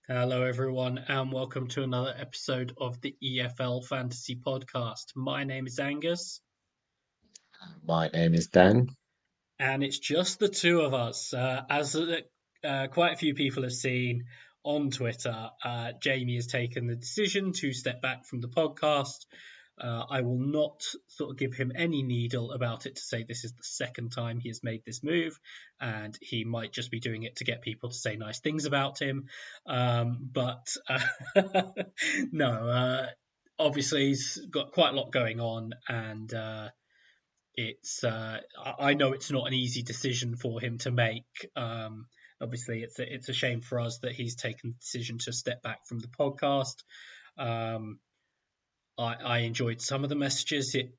Hello, everyone, and welcome to another episode of the EFL Fantasy Podcast. My name is Angus, My name is Dan. and it's just the two of us. As quite a few people have seen on Twitter, Jamie has taken the decision to step back from the podcast. I will not sort of give him any needle about it to say this is the second time he has made this move, and he might just be doing it to get people to say nice things about him. But no, obviously he's got quite a lot going on, and it's I know it's not an easy decision for him to make. Obviously, it's a shame for us that he's taken the decision to step back from the podcast. Um, I enjoyed some of the messages. It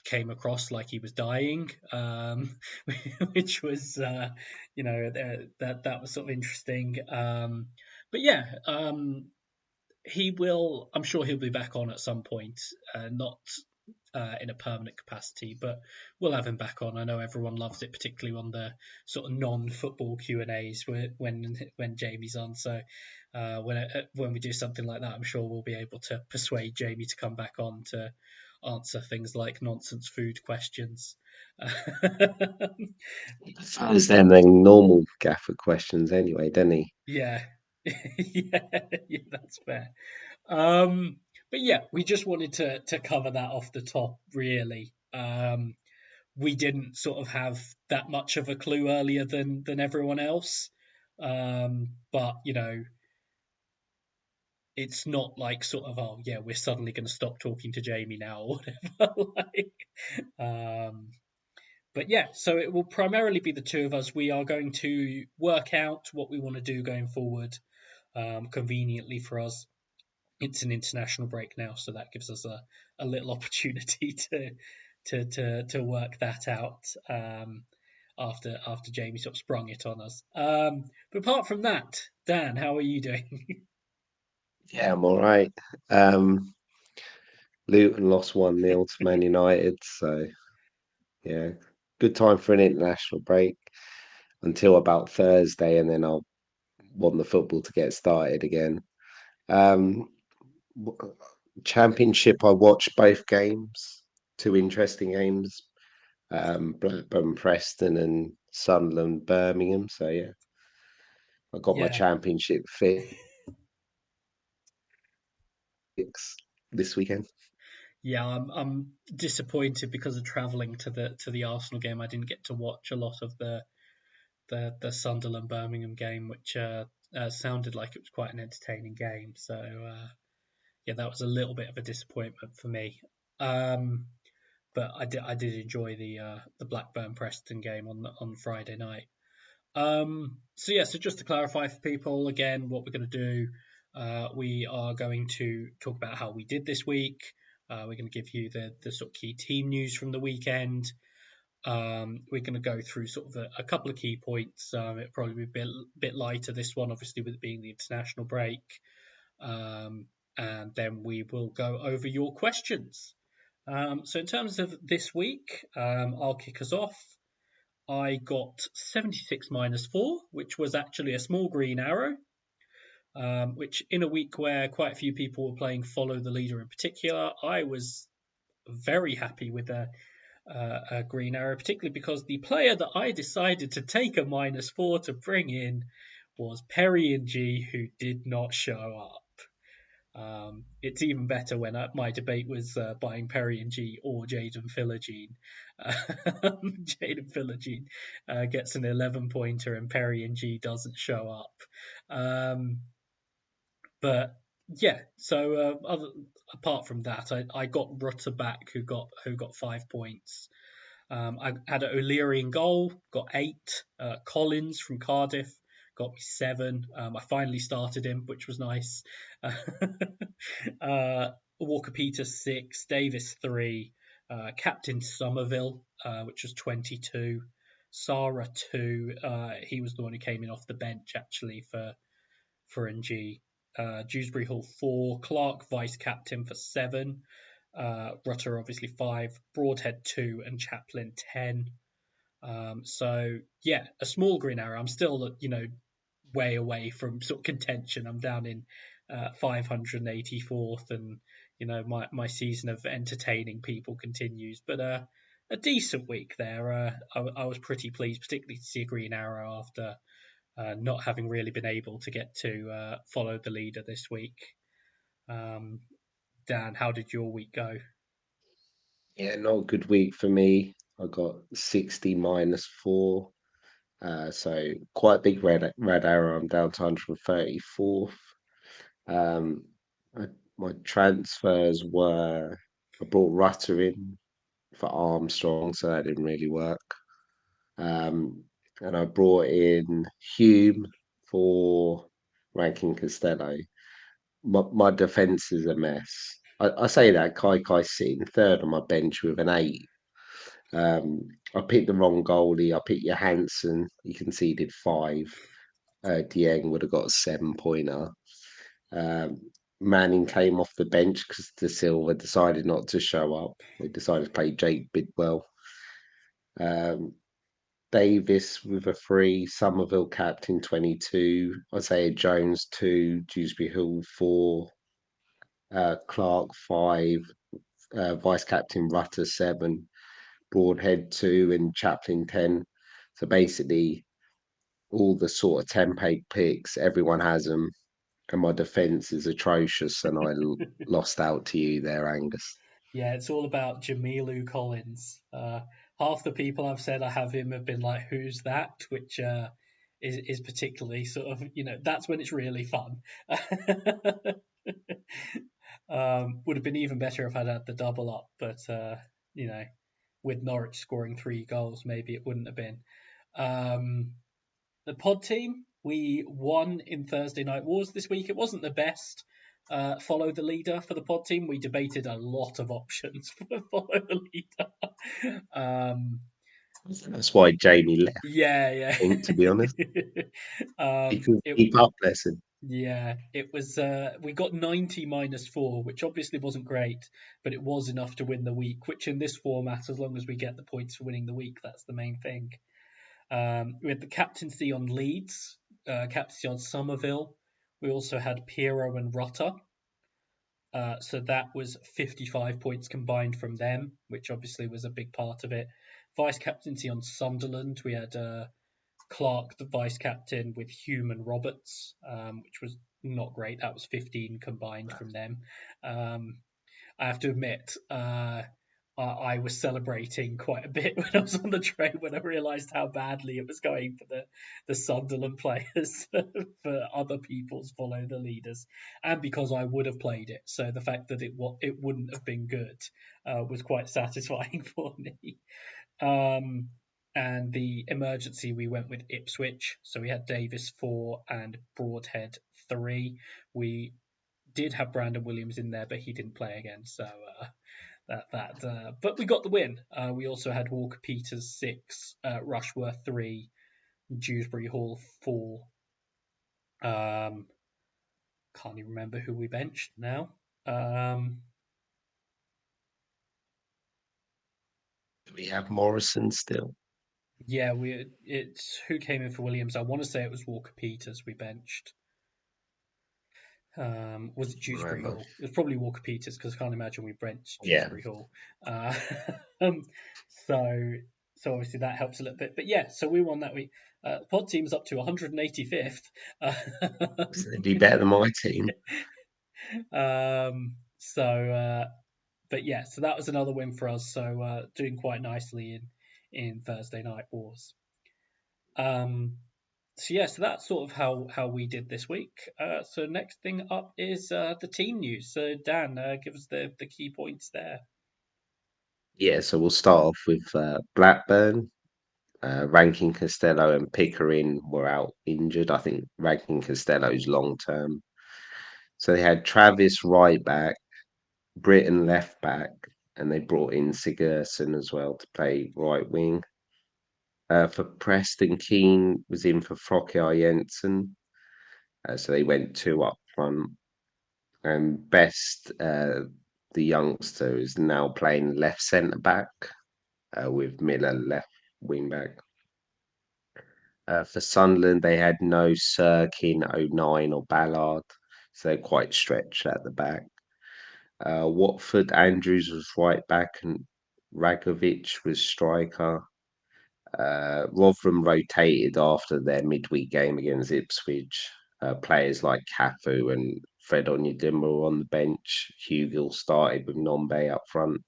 came across like he was dying, which was that was sort of interesting. But yeah, he will. I'm sure he'll be back on at some point. Not in a permanent capacity, but we'll have him back on. I know everyone loves it, particularly on the sort of non-football Q&As when Jamie's on. So when we do something like that, I'm sure we'll be able to persuade Jamie to come back on to answer things like nonsense food questions. Those them normal Gaffr questions anyway, doesn't he? Yeah, yeah, that's fair. Um, but yeah, we just wanted to cover that off the top, really. We didn't sort of have that much of a clue earlier than everyone else. But it's not like sort of, oh yeah, we're suddenly going to stop talking to Jamie now or whatever. Um, but yeah, so it will primarily be the two of us. We are going to work out what we want to do going forward, conveniently for us. It's an international break now, so that gives us a little opportunity to work that out, after Jamie sort of sprung it on us. But apart from that, Dan, how are you doing? Yeah, I'm all right. Luton lost 1-0 to Man United, so yeah, good time for an international break until about Thursday, and then I'll want the football to get started again. Um, w- Championship, I watched both games, two interesting games, Blackburn, Preston, and Sunderland, Birmingham. So yeah, I got my Yeah, championship fix this weekend. yeah, I'm disappointed because of travelling to the Arsenal game. I didn't get to watch a lot of the Sunderland Birmingham game, which sounded like it was quite an entertaining game. So yeah, that was a little bit of a disappointment for me. Um, but I did enjoy the Blackburn Preston game on Friday night. So yeah, so just to clarify for people again, what we're going to do, we are going to talk about how we did this week. We're going to give you the sort of key team news from the weekend. We're going to go through sort of a couple of key points. It'll probably be a bit lighter this one, obviously with it being the international break. And then we will go over your questions. So in terms of this week, I'll kick us off. I got 76 minus 4, which was actually a small green arrow, which in a week where quite a few people were playing Follow the Leader in particular, I was very happy with a green arrow, particularly because the player that I decided to take a minus 4 to bring in was Perry and G, who did not show up. It's even better when my debate was buying Perry and G or Jaden Philogene. Jaden Philogene gets an 11 pointer and Perry and G doesn't show up. But yeah, so apart from that, I got Rutter back, who got 5 points. I had an O'Leary in goal, got 8. Collins from Cardiff got me 7. I finally started him, which was nice. Walker Peters 6, Davis 3, Captain Summerville, which was 22. Sarah 2. He was the one who came in off the bench actually for NG. Dewsbury Hall 4, Clark vice captain for 7. Rutter obviously 5, Broadhead 2, and Chaplin 10. So yeah, a small green arrow. I'm still way away from sort of contention. I'm down in 584th, and my season of entertaining people continues. But a decent week there. I was pretty pleased, particularly to see a green arrow after not having really been able to get to follow the leader this week. Um, Dan, how did your week go? Yeah, not a good week for me. I got 60 -4. So quite a big red arrow. I'm down to 134th. Um, my transfers were I brought Rutter in for Armstrong, so that didn't really work. And I brought in Hume for Rankin Costello. My defence is a mess. I say that Kai sitting third on my bench with an 8. I picked the wrong goalie. I picked Johansson. He conceded 5. Dieng would have got a 7-pointer. Um, Manning came off the bench because De Silva decided not to show up. We decided to play Jake Bidwell. Um, Davis with a 3, Summerville captain 22, Isaiah Jones 2, Dewsbury Hill 4, Clark 5, vice captain Rutter 7, Broadhead 2, and Chaplin 10. So basically, all the sort of template picks, everyone has them, and my defense is atrocious, and lost out to you there, Angus. Yeah, it's all about Jamilu Collins. Half the people I've said I have him have been like, "Who's that?" Which is particularly sort of that's when it's really fun. Would have been even better if I'd had the double up, but you know, with Norwich scoring 3 goals, maybe it wouldn't have been. Um, the pod team, we won in Thursday Night Wars this week. It wasn't the best. Follow the leader for the pod team. We debated a lot of options for follow the leader. That's why Jamie left, Yeah, I think, to be honest. yeah. He couldn't It keep up, bless him. Yeah, it was. We got 90 -4, which obviously wasn't great, but it was enough to win the week. Which in this format, as long as we get the points for winning the week, that's the main thing. We had the captaincy on Leeds, captaincy on Summerville. We also had Piero and Rutter. So that was 55 points combined from them, which obviously was a big part of it. Vice captaincy on Sunderland. We had Clark, the vice captain, with Hume and Roberts, which was not great. That was 15 combined from them. I have to admit, I was celebrating quite a bit when I was on the train when I realised how badly it was going for the Sunderland players for other people's follow the leaders, and because I would have played it. So the fact that it wouldn't have been good was quite satisfying for me. Um, and the emergency, we went with Ipswich. So we had Davis 4 and Broadhead 3. We did have Brandon Williams in there, but he didn't play again. So but we got the win. We also had Walker Peters 6, Rushworth 3, Dewsbury Hall 4. Can't even remember who we benched now. Do we have Morrison still? Yeah, it's who came in for Williams. I want to say it was Walker Peters we benched. Was it Dewsbury Remember? Hall? It was probably Walker Peters because I can't imagine we benched Yeah. Dewsbury Hall. Uh, um, so so obviously that helps a little bit. But yeah, so we won that week. The pod team's up to 185th. So it'd be better than my team. So but yeah, so that was another win for us. So doing quite nicely in Thursday Night Wars. So yeah, so that's sort of how we did this week. So next thing up is the team news. So Dan, give us the key points there. Yeah, so we'll start off with Blackburn. Rankin Costello and Pickering were out injured. I think Rankin Costello's long term. So they had Travis right back, Britton left back, and they brought in Sigurdsson as well to play right wing. For Preston, Keane was in for Frokjær Jensen. So they went 2 up front. And Best, the youngster, is now playing left centre back with Miller left wing back. For Sunderland, they had no Sirkin, O'Nine, or Ballard, so they're quite stretched at the back. Watford, Andrews was right back, and Ragovic was striker. Rotherham rotated after their midweek game against Ipswich. Players like Cafu and Fred Onyedinma were on the bench. Hugill started with Nombe up front.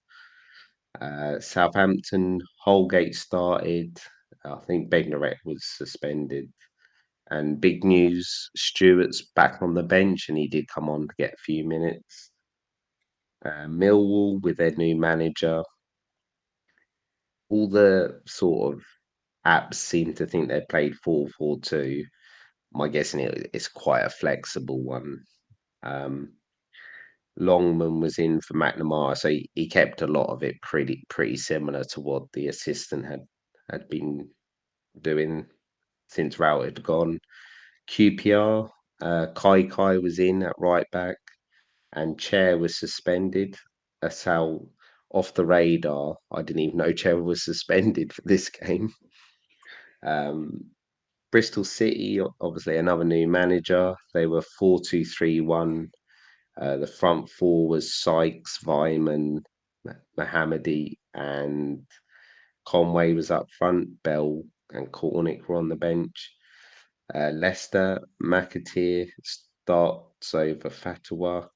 Southampton, Holgate started. I think Bednarek was suspended. And big news, Stewart's back on the bench and he did come on to get a few minutes. Millwall with their new manager. All the sort of apps seem to think they played 4-4-2. My guessing it's quite a flexible one. Um, Longman was in for McNamara, so he kept a lot of it pretty similar to what the assistant had been doing since Rout had gone. QPR, Kai was in at right back, and Chair was suspended. That's how off the radar. I didn't even know Chair was suspended for this game. Um, Bristol City, obviously another new manager. They were 4-2-3-1. The front four was Sykes, Vyman, Mohammadi, and Conway was up front. Bell and Cornick were on the bench. Leicester, McAteer starts over Fatawa.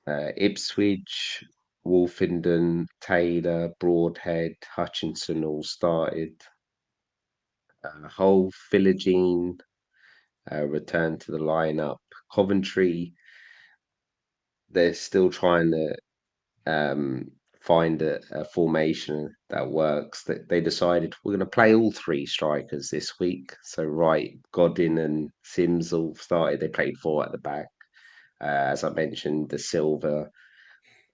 Ipswich, Wolfenden, Taylor, Broadhead, Hutchinson all started. Hull, Philogene returned to the lineup. Coventry, they're still trying to find a formation that works. That they decided we're going to play all three strikers this week. So Wright, Godin, and Sims all started. They played four at the back. As I mentioned, the Silva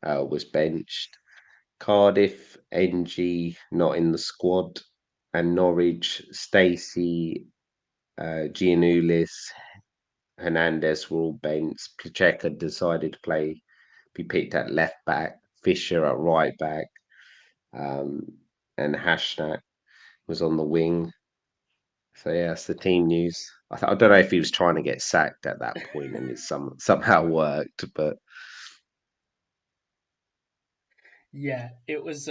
was benched. Cardiff, NG not in the squad, and Norwich, Stacey, Giannoulis, Hernandez were all benched. Pacheco decided to be picked at left back, Fisher at right back, um, and Hashnak was on the wing. So yeah, that's the team news. I don't know if he was trying to get sacked at that point, and it somehow worked, but Yeah, it was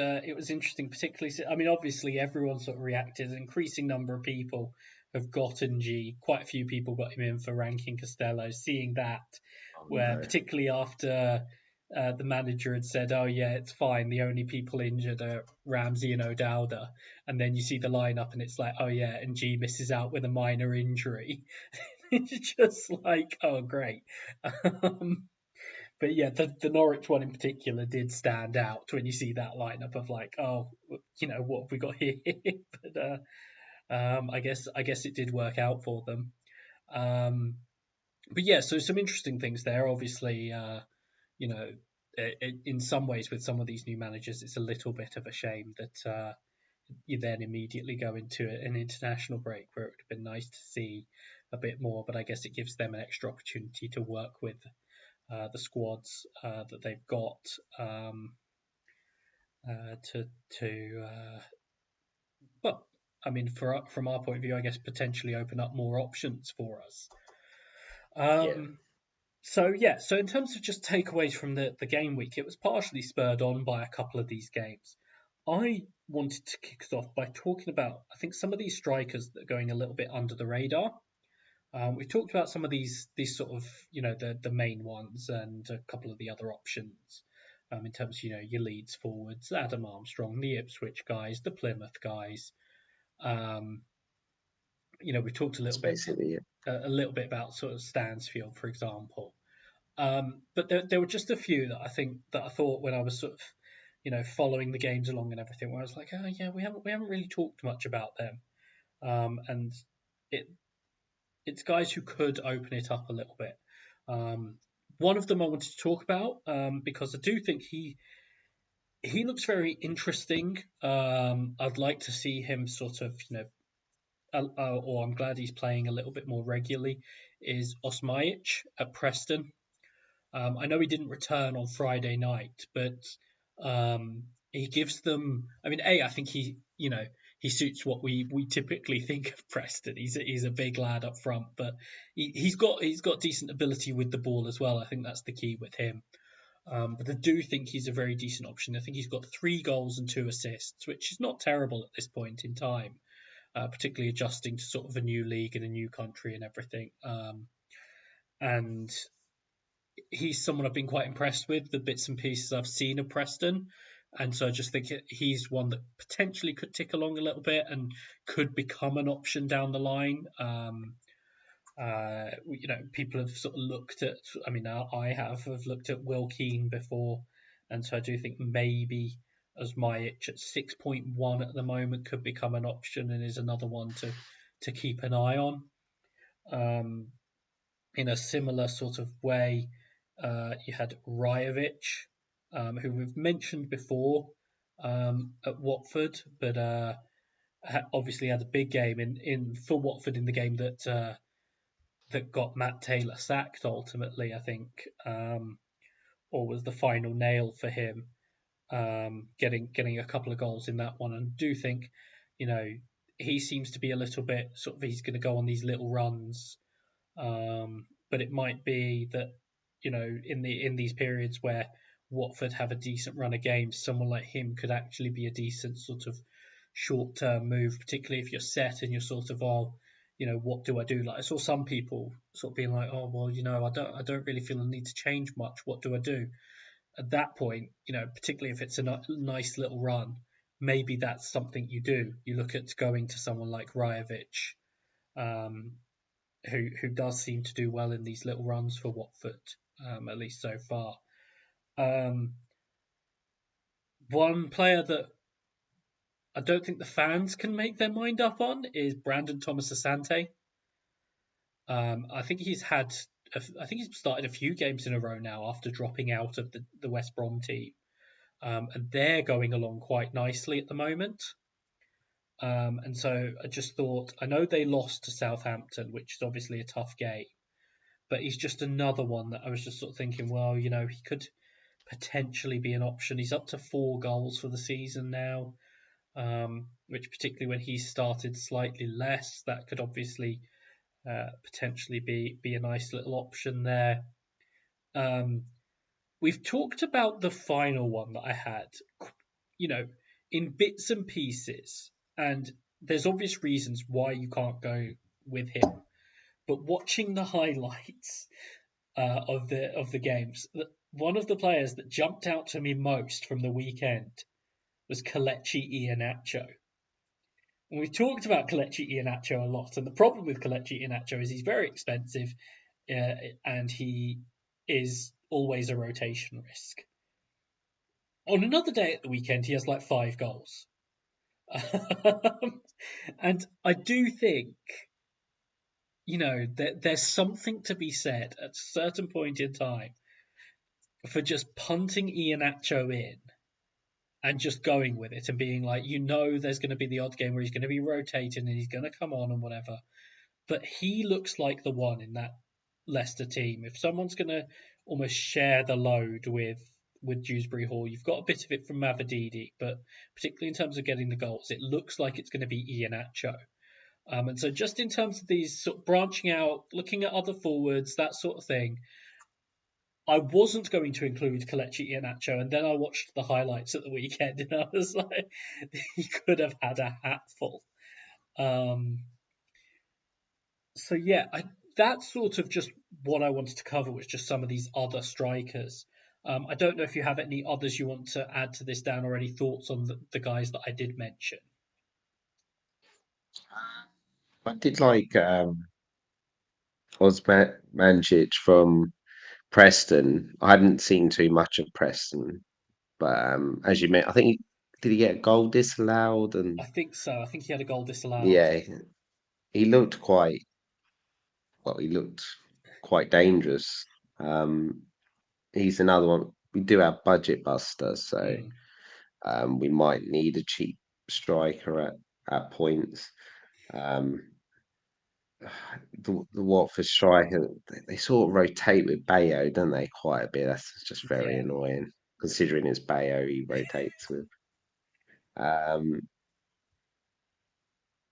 interesting, particularly. I mean, obviously, everyone sort of reacted. An increasing number of people have gotten G. Quite a few people got him in for ranking Costello. Seeing that, oh where no, particularly after the manager had said, "Oh yeah, it's fine. The only people injured are Ramsey and O'Dowda," and then you see the lineup, and it's like, "Oh yeah," and G misses out with a minor injury. It's just like, "Oh great." Um, but yeah, the Norwich one in particular did stand out when you see that lineup of like, oh, what have we got here? But I guess it did work out for them. Um, but yeah, so some interesting things there. Obviously, you know, in some ways with some of these new managers, it's a little bit of a shame that you then immediately go into an international break where it would have been nice to see a bit more. But I guess it gives them an extra opportunity to work with the squads that they've got to well, I mean, from our point of view, I guess potentially open up more options for us. yeah, So yeah, so in terms of just takeaways from the game week, it was partially spurred on by a couple of these games. I wanted to kick us off by talking about, I think, some of these strikers that are going a little bit under the radar. We've talked about some of these sort of the main ones and a couple of the other options in terms of your Leeds forwards, Adam Armstrong, the Ipswich guys, the Plymouth guys. Um, we talked that's basically it. a little bit about sort of Stansfield, for example. But there were just a few that I thought when I was sort of following the games along and everything, where I was like, oh yeah, we haven't really talked much about them, and it it's guys who could open it up a little bit. Um, One of them I wanted to talk about because I do think he looks very interesting. I'd like to see him sort of, or I'm glad he's playing a little bit more regularly. Is Osmajic at Preston? I know he didn't return on Friday night, but he gives them. I mean, I think he suits what we typically think of Preston. He's a big lad up front, but he's got decent ability with the ball as well. I think that's the key with him. But I do think he's a very decent option. I think he's got 3 goals and 2 assists, which is not terrible at this point in time, particularly adjusting to sort of a new league and a new country and everything. And he's someone I've been quite impressed with, the bits and pieces I've seen of Preston. And so I just think he's one that potentially could tick along a little bit and could become an option down the line. People have sort of looked at, I mean, I have looked at Will Keane before. And so I do think maybe as Majic at 6.1 at the moment could become an option and is another one to keep an eye on. In a similar sort of way, you had Rajovic, who we've mentioned before at Watford, but obviously had a big game in for Watford in the game that got Matt Taylor sacked ultimately, I think, or was the final nail for him, getting a couple of goals in that one. And do think, you know, he seems to be a little bit sort of he's going to go on these little runs. But it might be that in these periods where Watford have a decent run of games, someone like him could actually be a decent sort of short-term move, particularly if you're set and you're sort of, what do I do? Like I saw some people sort of being like, oh well, I don't really feel the need to change much. What do I do? At that point, particularly if it's a nice little run, maybe that's something you do. You look at going to someone like Rajovic, um, who does seem to do well in these little runs for Watford, at least so far. Um, One player that I don't think the fans can make their mind up on is Brandon Thomas Asante. I think I think he's started a few games in a row now after dropping out of the West Brom team, and they're going along quite nicely at the moment. And so I just thought, I know they lost to Southampton, which is obviously a tough game, but he's just another one that I was just sort of thinking, well, he could potentially be an option. He's up to 4 goals for the season now, which particularly when he started slightly less, that could obviously potentially be a nice little option there. We've talked about the final one that I had, you know, in bits and pieces, and there's obvious reasons why you can't go with him. But watching the highlights of the games, one of the players that jumped out to me most from the weekend was Kelechi Iheanacho. And we've talked about Kelechi Iheanacho a lot, and the problem with Kelechi Iheanacho is he's very expensive, and he is always a rotation risk. On another day at the weekend, he has like 5 goals. And I do think, that there's something to be said at a certain point in time for just punting Iheanacho in and just going with it and being like, there's going to be the odd game where he's going to be rotating and he's going to come on and whatever. But he looks like the one in that Leicester team. If someone's going to almost share the load with Dewsbury Hall, you've got a bit of it from Mavididi, but particularly in terms of getting the goals, it looks like it's going to be Iheanacho. And so just in terms of these sort of branching out, looking at other forwards, that sort of thing, I wasn't going to include Kelechi Iheanacho, and then I watched the highlights at the weekend, and I was like, he could have had a hatful. So yeah, that's sort of just what I wanted to cover, was just some of these other strikers. I don't know if you have any others you want to add to this, Dan, or any thoughts on the guys that I did mention. I did like Osman from Preston. I hadn't seen too much of Preston, but as you meant, I think did he get a goal disallowed? I And think so. I think he had a goal disallowed. yeah, he looked quite well. He looked quite dangerous. Um, he's another one. We do have budget busters, so Mm, we might need a cheap striker at points. Um, the Watford striker, they sort of rotate with Bayo, don't they? Quite a bit. That's just very yeah. annoying, considering it's Bayo he rotates with. Um,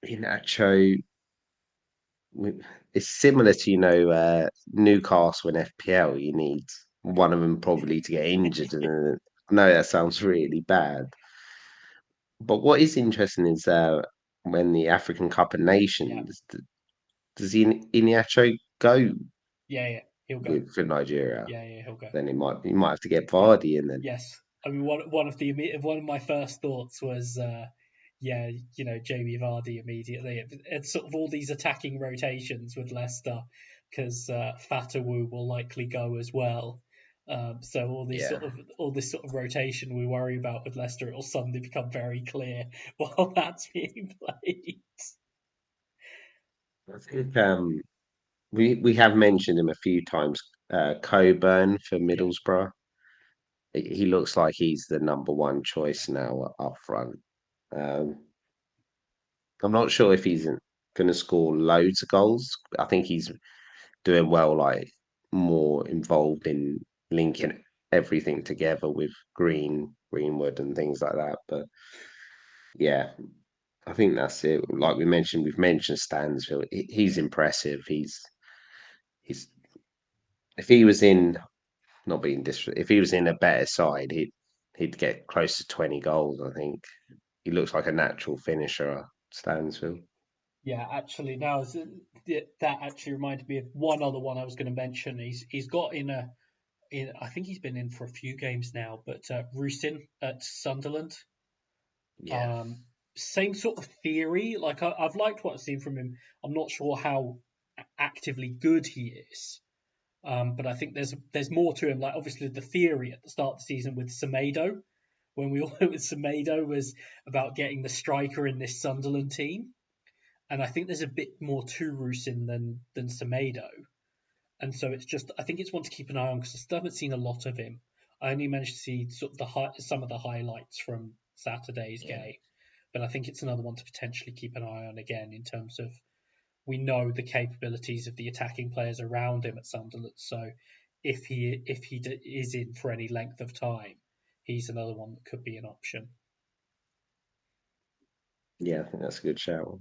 Inacho, it's similar to Newcastle and FPL. You need one of them probably to get injured, and I know that sounds really bad. But what is interesting is when the African Cup of Yeah, Nations, does Inacho go yeah, yeah. He'll go. with for Nigeria? Yeah, yeah, he'll go. Then you might have to get Yeah. Vardy in then. Yes. I mean, one of my first thoughts was, yeah, Jamie Vardy immediately. It's sort of all these attacking rotations with Leicester because Fatawu will likely go as well. So Yeah, all this sort of rotation we worry about with Leicester, it will suddenly become very clear while that's being played. I think we have mentioned him a few times. Coburn for Yeah, Middlesbrough. He looks like he's the number one choice now up front. Um, I'm not sure if he's going to score loads of goals. I think he's doing well, like more involved in linking everything together with Greenwood, and things like that. But yeah, I think that's it. Like we've mentioned Stansfield. He's impressive. He's if he was in not being if he was in a better side, he'd get close to 20 goals. I think he looks like a natural finisher, Stansfield. yeah. Actually, now that actually reminded me of one other one I was going to mention. He's got I think he's been in for a few games now, but Rusin at Sunderland. Yeah, Um, Same sort of theory. Like I've liked what I've seen from him. I'm not sure how actively good he is, but I think there's more to him. Like obviously the theory at the start of the season with Semedo, when we all went with Semedo, was about getting the striker in this Sunderland team, and I think there's a bit more to Rusin than Semedo. And so it's just I think it's one to keep an eye on because I still haven't seen a lot of him. I only managed to see sort of some of the highlights from Saturday's yeah, game, but I think it's another one to potentially keep an eye on again in terms of we know the capabilities of the attacking players around him at Sunderland. So if he is in for any length of time, he's another one that could be an option. yeah. I think that's a good shout.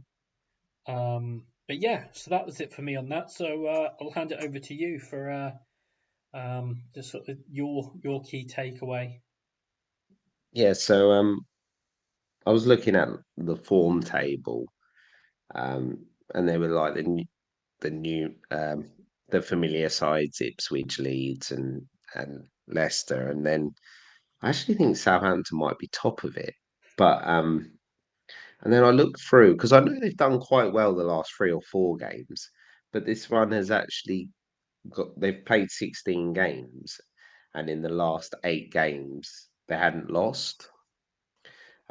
But yeah, so that was it for me on that. So I'll hand it over to you for just sort of your key takeaway. Yeah, so I was looking at the form table, um, and they were like the new the familiar sides, Ipswich, Leeds, and Leicester, and then I actually think Southampton might be top of it, but and then I looked through because I know they've done quite well the last 3 or 4 games, but this one has actually they've played 16 games, and in the last 8 games they hadn't lost.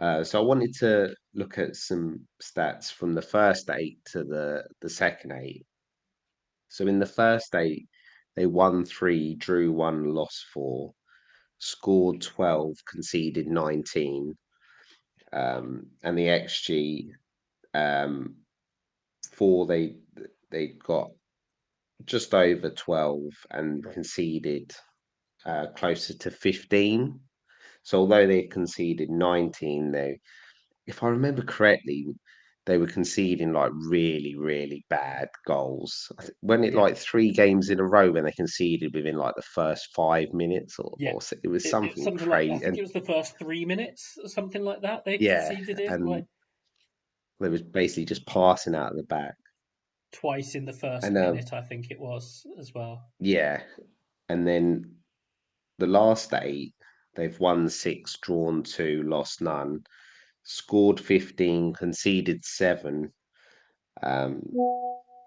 So I wanted to look at some stats from the first 8 to the second 8. So in the first 8, they won 3, drew 1, lost 4, scored 12, conceded 19, and the XG four they got just over 12 and conceded closer to 15. So although they conceded 19, they if I remember correctly, they were conceding like really, really bad goals. When it Yeah, like 3 games in a row when they conceded within like the first 5 minutes, yeah. it was It's something something like I crazy. think And it was the first 3 minutes or something like that they yeah, conceded it like and they was basically just passing out of the back. twice in the first And minute. I think it was as well. yeah, and then the last 8, they've won 6, drawn 2, lost none, scored 15, conceded 7. Um,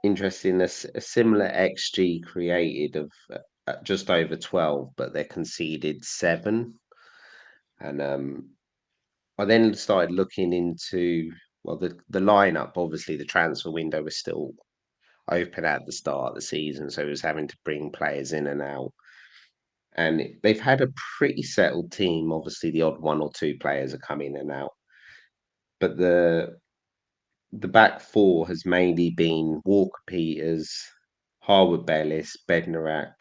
Interesting, a similar XG created of just over 12, but they conceded 7. And I then started looking into, well, the lineup. Obviously, the transfer window was still open at the start of the season, so it was having to bring players in and out. And they've had a pretty settled team. Obviously, the odd 1 or 2 players are coming in and out, but the back 4 has mainly been Walker Peters, Harwood Bellis, Bednarak,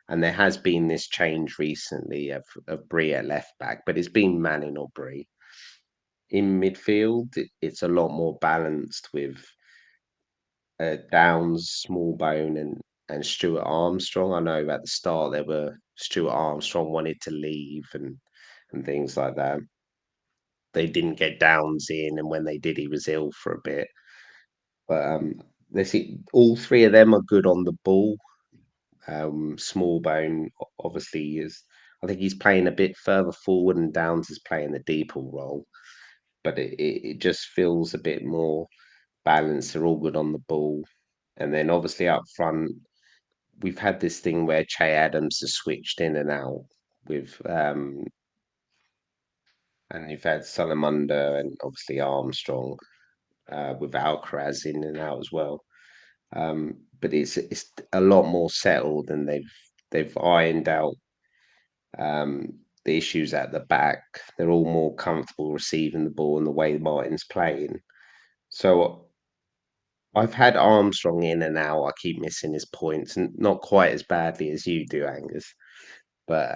and there has been this change recently of Bree at left back, but it's been Manning or Bree. in midfield, it's a lot more balanced with Downs, Smallbone, and Stuart Armstrong. I know at the start there were Stuart Armstrong wanted to leave and things like that. They didn't get Downs in, and when they did, he was ill for a bit. But they see all three of them are good on the ball. Smallbone obviously is. I think he's playing a bit further forward, and Downs is playing the deeper role. But it just feels a bit more balanced. They're all good on the ball, and then obviously up front, we've had this thing where Che Adams has switched in and out with, and you've had Salamander and obviously Armstrong with Alcaraz in and out as well. But it's a lot more settled, and they've ironed out the issues at the back. They're all more comfortable receiving the ball and the way Martin's playing. So I've had Armstrong in and out. I keep missing his points, and not quite as badly as you do, Angus. But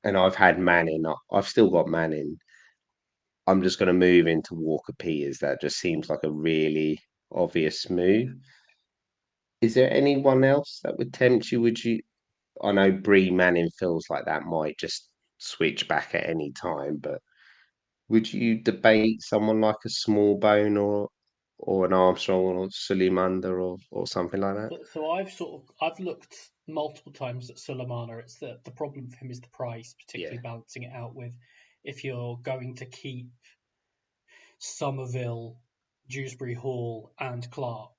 and I've had Manning. I've still got Manning. I'm just going to move into Walker Peters. That just seems like a really obvious move. Is there anyone else that would tempt you? Would you? I know Bree Manning feels like that might just switch back at any time, but would you debate someone like a Smallbone or an Armstrong or Suleiman or something like that? So I've looked multiple times at Sulemana. It's the problem for him is the price, Yeah, particularly balancing it out with if you're going to keep Summerville, Dewsbury Hall, and Clark,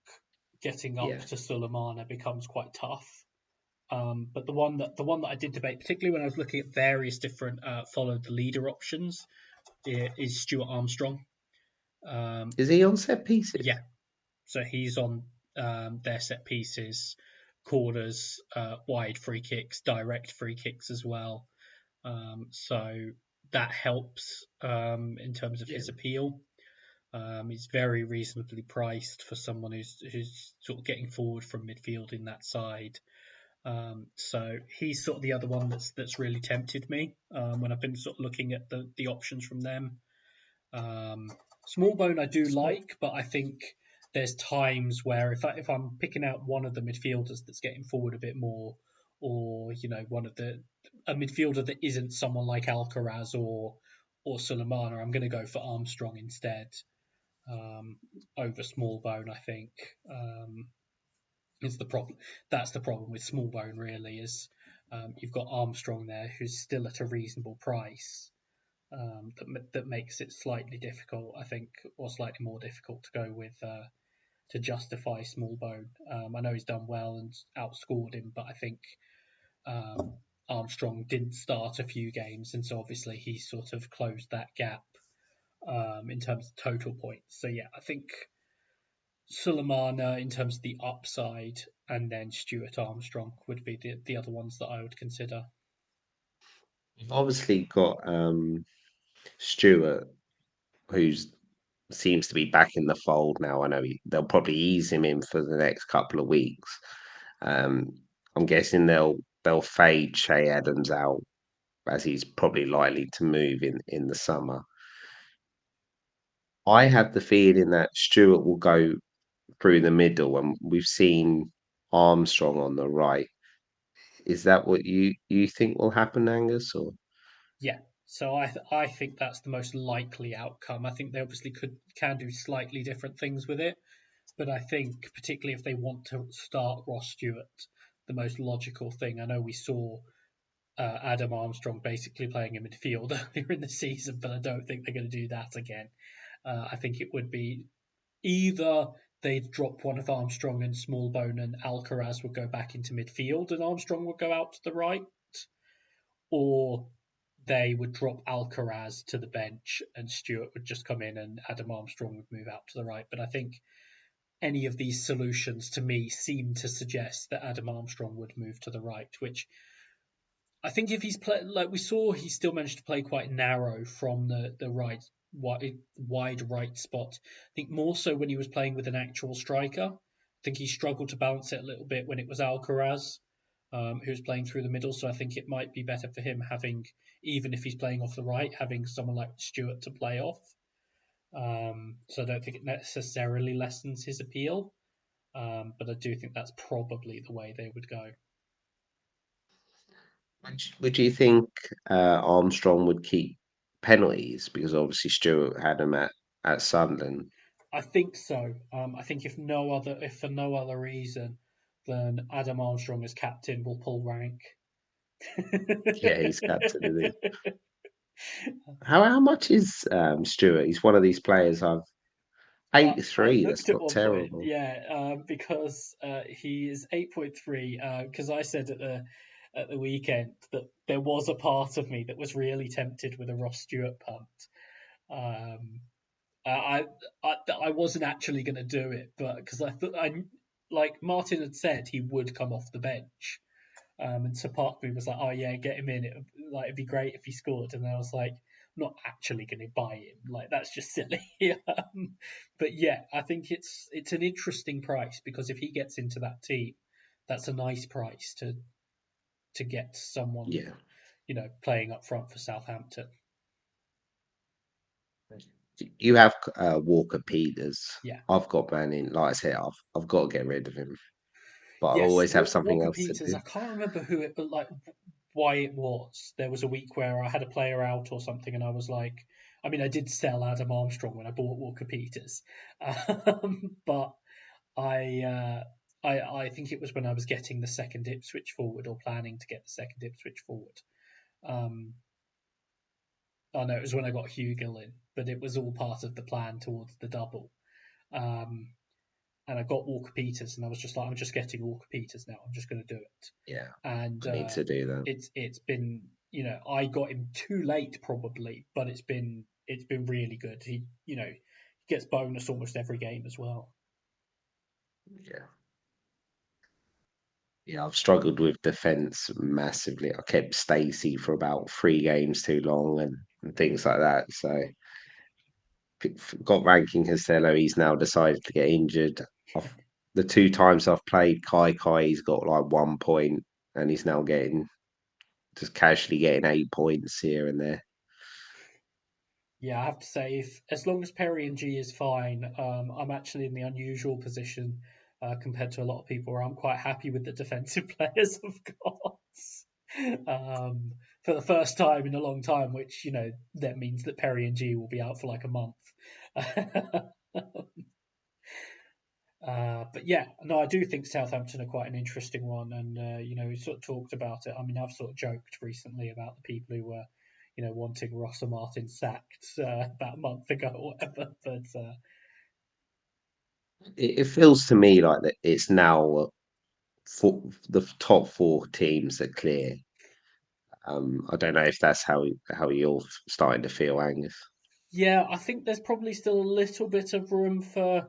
getting up yeah, to Sulemana becomes quite tough. But the one that I did debate, particularly when I was looking at various different follow the leader options, is Stuart Armstrong. Um, Is he on set pieces? yeah, so he's on their set pieces, corners, wide free kicks, direct free kicks as well. So that helps in terms of Yeah. his appeal. He's very reasonably priced for someone who's sort of getting forward from midfield in that side. So he's sort of the other one that's really tempted me when I've been sort of looking at the options from them. Um, Smallbone I do So like, but I think there's times where if I'm picking out one of the midfielders that's getting forward a bit more, or one of a midfielder that isn't someone like Alcaraz or Sulemana, I'm going to go for Armstrong instead over Smallbone. I think is the problem. That's the problem with Smallbone. Really, is you've got Armstrong there who's still at a reasonable price that makes it slightly difficult, I think, or slightly more difficult to go with to justify Smallbone. I know he's done well and outscored him, but I think um, Armstrong didn't start a few games, and so obviously he sort of closed that gap in terms of total points. So yeah, I think Sulemana in terms of the upside, and then Stuart Armstrong would be the other ones that I would consider. you've obviously got Stewart, who's seems to be back in the fold now. I know they'll probably ease him in for the next couple of weeks. Um, I'm guessing they'll fade Shay Adams out as he's probably likely to move in the summer. I have the feeling that Stewart will go through the middle, and we've seen Armstrong on the right. Is that what you think will happen, Angus? Or Yeah, so I think that's the most likely outcome. I think they obviously can do slightly different things with it, but I think particularly if they want to start Ross Stewart, the most logical thing. I know we saw Adam Armstrong basically playing in midfield earlier in the season, but I don't think they're going to do that again. I think it would be either they'd drop one of Armstrong and Smallbone, and Alcaraz would go back into midfield, and Armstrong would go out to the right, or they would drop Alcaraz to the bench and Stewart would just come in and Adam Armstrong would move out to the right. But I think any of these solutions to me seem to suggest that Adam Armstrong would move to the right, which I think if he's play like we saw, he still managed to play quite narrow from the right wide right spot. I think more so when he was playing with an actual striker. I think he struggled to balance it a little bit when it was Alcaraz. who's playing through the middle. So I think it might be better for him having, even if he's playing off the right, having someone like Stewart to play off. So I don't think it necessarily lessens his appeal, but I do think that's probably the way they would go. Would you think Armstrong would keep penalties? Because obviously Stewart had him at Sunderland. I think so. I think if for no other reason than Adam Armstrong as captain will pull rank. Yeah, he's captain, isn't he? How much is Stewart? He's one of these players I've I 83. That's looked at not one point, terrible. yeah, because he is 8.3. Because I said at the weekend that there was a part of me that was really tempted with a Ross Stewart punt. Um, I wasn't actually going to do it, but because I thought like Martin had said he would come off the bench, and so part of me was like, oh yeah, get him in. It'd be great if he scored. And then I was like, I'm not actually going to buy him. Like that's just silly. But yeah, I think it's an interesting price because if he gets into that team, that's a nice price to get someone Yeah. playing up front for Southampton. You have Walker Peters. Yeah. I've got Manning. Like I said, I've got to get rid of him. But I Yes, always have something Walker else to Peters. do. I can't remember who it, but like why it was. There was a week where I had a player out or something, and I was like, I mean, I did sell Adam Armstrong when I bought Walker Peters, but I, uh, I think it was when I was getting the second Ipswich forward or planning to get the second Ipswich forward. Um, oh no, it was when I got Hugill in, but it was all part of the plan towards the double. Um, and I got Walker Peters, and I was just like, I'm just getting Walker Peters now. I'm just going to do it. Yeah, And I need to do that. it's been I got him too late probably, but it's been really good. He gets bonus almost every game as well. Yeah. Yeah, I've struggled with defence massively. I kept Stacey for about 3 games too long and things like that. So got ranking Costello. He's now decided to get injured. I've, the 2 times I've played Kai, he's got like 1 point, and he's now getting just casually getting 8 points here and there. Yeah, I have to say, if as long as Perry and G is fine, I'm actually in the unusual position compared to a lot of people where I'm quite happy with the defensive players I've got. For the first time in a long time, which that means that Perry and G will be out for like a month. But yeah, no, I do think Southampton are quite an interesting one, and we sort of talked about it. I mean, I've sort of joked recently about the people who were, wanting Ross and Martin sacked about a month ago or whatever. But It feels to me like that it's now the top 4 teams are clear. I don't know if that's how you're starting to feel, Angus. yeah, I think there's probably still a little bit of room for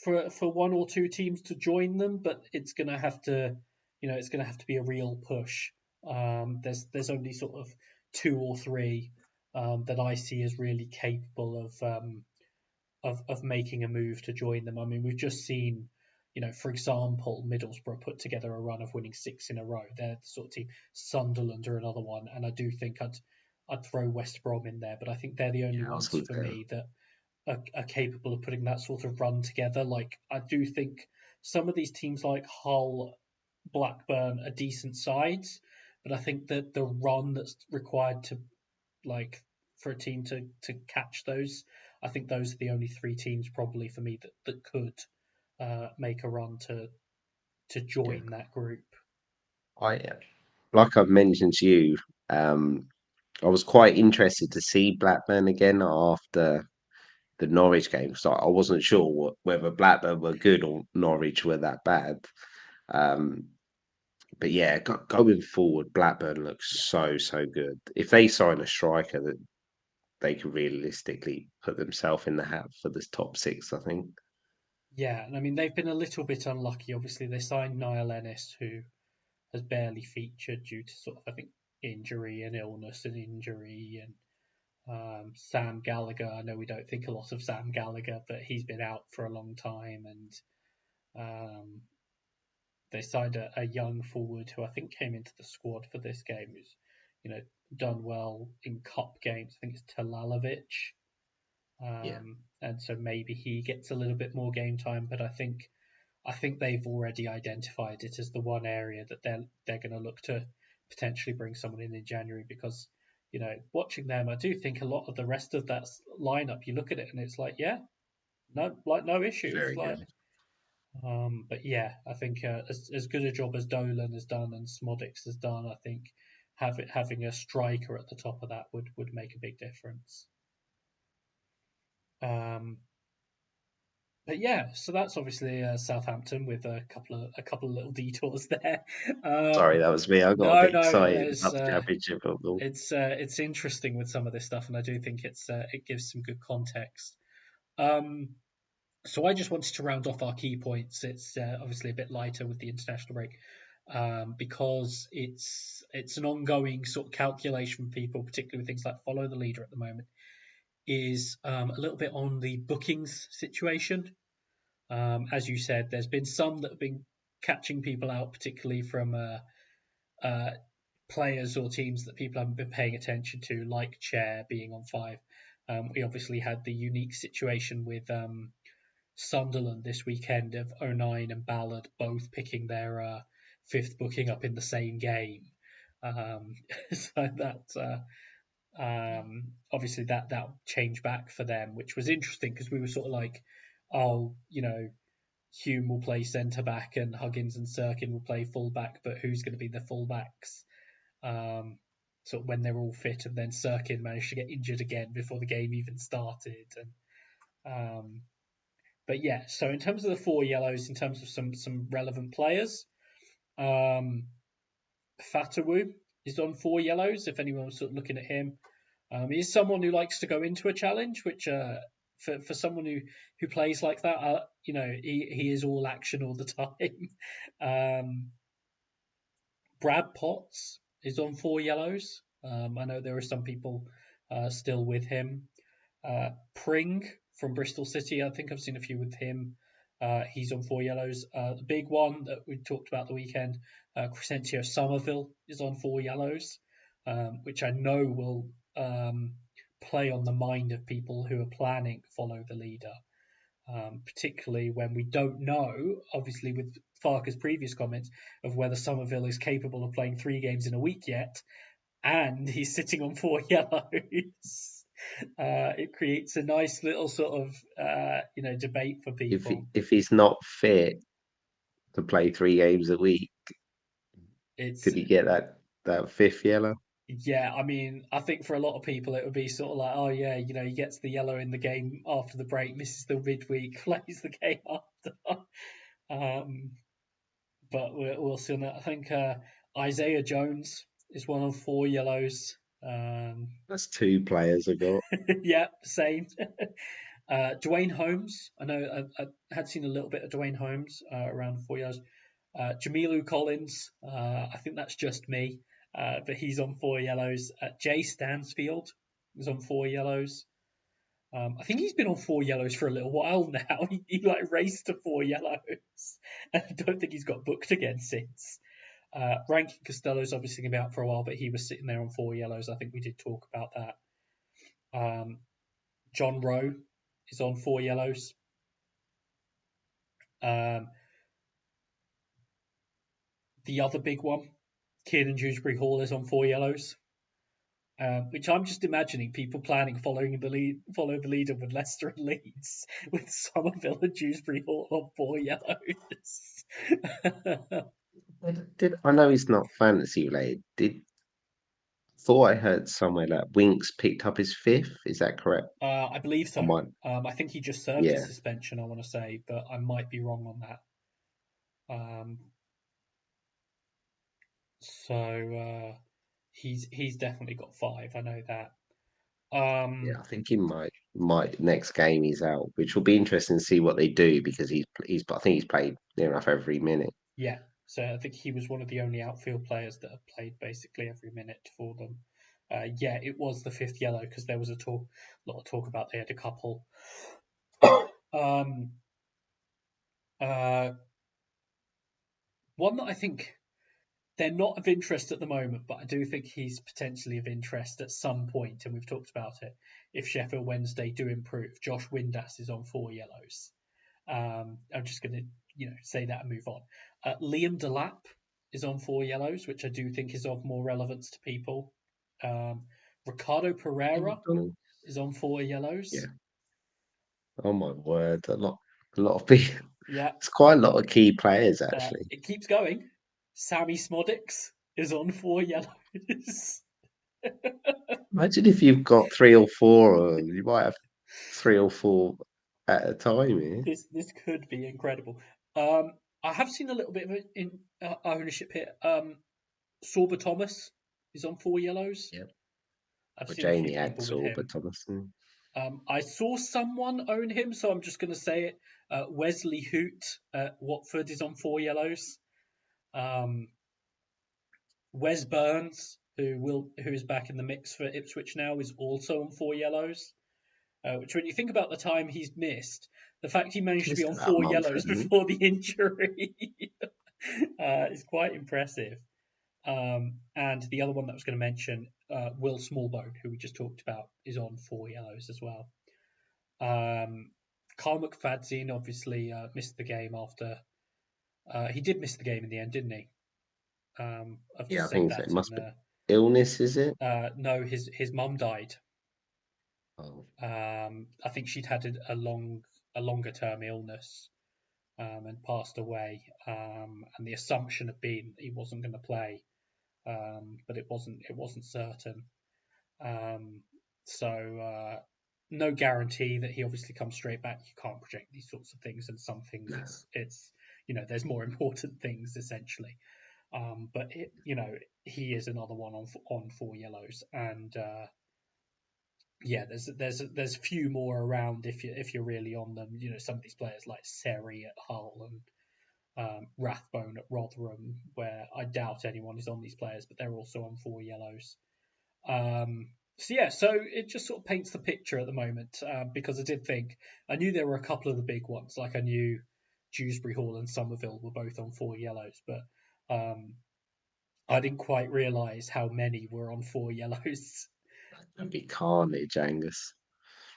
one or two teams to join them, but it's gonna have to, it's gonna have to be a real push. There's only sort of two or three that I see as really capable of making a move to join them. I mean, we've just seen, for example, Middlesbrough put together a run of winning six in a row. They're the sort of team. Sunderland are another one, and I do think I'd throw West Brom in there, but I think they're the only Yeah, I was ones going for to say. me that are capable of putting that sort of run together. Like I do think some of these teams like Hull, Blackburn are decent sides, but I think that the run that's required to like for a team to catch those, I think those are the only three teams probably for me that could make a run to Yeah, join that group. I like I've mentioned to you. Um, I was quite interested to see Blackburn again after the Norwich game. So I wasn't sure whether Blackburn were good or Norwich were that bad. Um, but yeah, going forward, Blackburn looks so good. If they sign a striker, that they could realistically put themselves in the hat for this top 6, I think. Yeah, and I mean they've been a little bit unlucky. Obviously, they signed Niall Ennis, who has barely featured due to sort of I think injury and illness and injury and Sam Gallagher. I know we don't think a lot of Sam Gallagher, but he's been out for a long time, and um, they signed a young forward who I think came into the squad for this game, who's done well in cup games. I think it's Talalovic. Yeah, And so maybe he gets a little bit more game time, but I think they've already identified it as the one area that they're going to look to potentially bring someone in January, because watching them, I do think a lot of the rest of that lineup, you look at it and it's like, yeah, no issues, very like. good. But yeah, I think as good a job as Dolan has done and Smodix has done, I think having a striker at the top of that would make a big difference. Um, but yeah, so that's obviously Southampton with a couple of little detours there. Sorry, Um, that was me. I got a no, bit no, excited about the championship football. it's interesting with some of this stuff, and I do think it gives some good context. Um, so I just wanted to round off our key points. It's obviously a bit lighter with the international break, because it's an ongoing sort of calculation for people, particularly with things like follow the leader at the moment, is a little bit on the bookings situation. As you said, there's been some that have been catching people out, particularly from uh, players or teams that people haven't been paying attention to, like Chair being on 5. We obviously had the unique situation with Sunderland this weekend of O'Nien and Ballard both picking their fifth booking up in the same game. So that obviously that changed back for them, which was interesting because we were sort of like, oh, Hume will play centre back and Huggins and Sirkin will play full back, but who's going to be the full backs? Sort of when they're all fit, and then Sirkin managed to get injured again before the game even started. But yeah, so in terms of the four yellows, in terms of some relevant players, um, Fatawu is on four yellows. If anyone's sort of looking at him, he's someone who likes to go into a challenge, which for someone who plays like that, he is all action all the time. Brad Potts is on four yellows. I know there are some people still with him. Pring from Bristol City, I think I've seen a few with him. He's on four yellows. The big one that we talked about the weekend, Crescencio Summerville, is on four yellows, which I know will play on the mind of people who are planning to follow the leader. Particularly when we don't know, obviously, with Farker's previous comments of whether Summerville is capable of playing 3 games in a week yet, and he's sitting on 4 yellows. It creates a nice little sort of debate for people. If he's not fit to play 3 games a week, It's could he get that fifth yellow? Yeah, I mean, I think for a lot of people it would be sort of like, oh yeah, he gets the yellow in the game after the break, misses the midweek, plays the game after. um, but we'll see on that. I think Isaiah Jones is one of 4 yellows. That's 2 players I got. Yeah, same. Dwayne Holmes, I know I had seen a little bit of Dwayne Holmes around 4 yellows. Jamilu Collins, I think that's just me, but he's on 4 yellows. Jay Stansfield is on 4 yellows. I think he's been on 4 yellows for a little while now. He like raced to 4 yellows, and I don't think he's got booked again since. Rankin Costello's obviously going to be out for a while, but he was sitting there on 4 yellows. I think we did talk about that. John Rowe is on 4 yellows. Um, the other big one, Kieran Dewsbury Hall, is on 4 yellows. Which I'm just imagining people planning follow the leader with Leicester and Leeds, with Somerville and Dewsbury Hall on 4 yellows. Did I know he's not fantasy related? Thought I heard somewhere that Winks picked up his fifth. Is that correct? I believe I so. might. I think he just served his Yeah, suspension, I want to say, but I might be wrong on that. Um, so he's definitely got 5. I know that. yeah. Um, I think he might next game he's out, which will be interesting to see what they do because he's. I think he's played near enough every minute. yeah, so I think he was one of the only outfield players that have played basically every minute for them. Yeah, it was the 5th yellow because there was a lot of talk about they had a couple. um, uh, One that I think they're not of interest at the moment, but I do think he's potentially of interest at some point, and we've talked about it. If Sheffield Wednesday do improve, Josh Windass is on 4 yellows. I'm just going to say that and move on. Liam Delap is on 4 yellows, which I do think is of more relevance to people. Um, Ricardo Pereira is on 4 yellows. Yeah. Oh my word. A lot of people. Yeah, It's quite a lot of key players actually. it keeps going. Sammy Smodics is on 4 yellows. Imagine if you've got three or four, or you might have three or four at a time here. This could be incredible. I have seen a little bit of it in ownership here. Sorba Thomas is on 4 yellows. Yep. I've Or seen a few Jamie had people with Sorba him. Thomason. I saw someone own him, so I'm just going to say it. Wesley Hoot at Watford is on 4 yellows. Um, Wes Burns, who is back in the mix for Ipswich now, is also on 4 yellows. Which, when you think about the time he's missed, the fact he managed to be Just on about a four month, yellows hasn't he? before the injury is quite impressive. And the other one that I was going to mention, Will Smallbone, who we just talked about, is on 4 yellows as well. Carl McFadzean obviously missed the game after. He did miss the game in the end, didn't he? I've Yeah, just I saved think so. that It in must be the. illness, is it? No, his mum died. Oh, I think she'd had a longer term illness and passed away. And the assumption had been he wasn't going to play, but it wasn't certain. Um, so no guarantee that he obviously comes straight back. You can't project these sorts of things, and some things no. it's there's more important things essentially. But he is another one on 4 yellows, and yeah, there's a few more around if you're really on them. Some of these players like Seri at Hull and Rathbone at Rotherham, where I doubt anyone is on these players, but they're also on 4 yellows. So it just sort of paints the picture at the moment because I knew there were a couple of the big ones, like I knew Dewsbury Hall and Summerville were both on 4 yellows, but um, I didn't quite realise how many were on 4 yellows. That'd be carnage, Angus.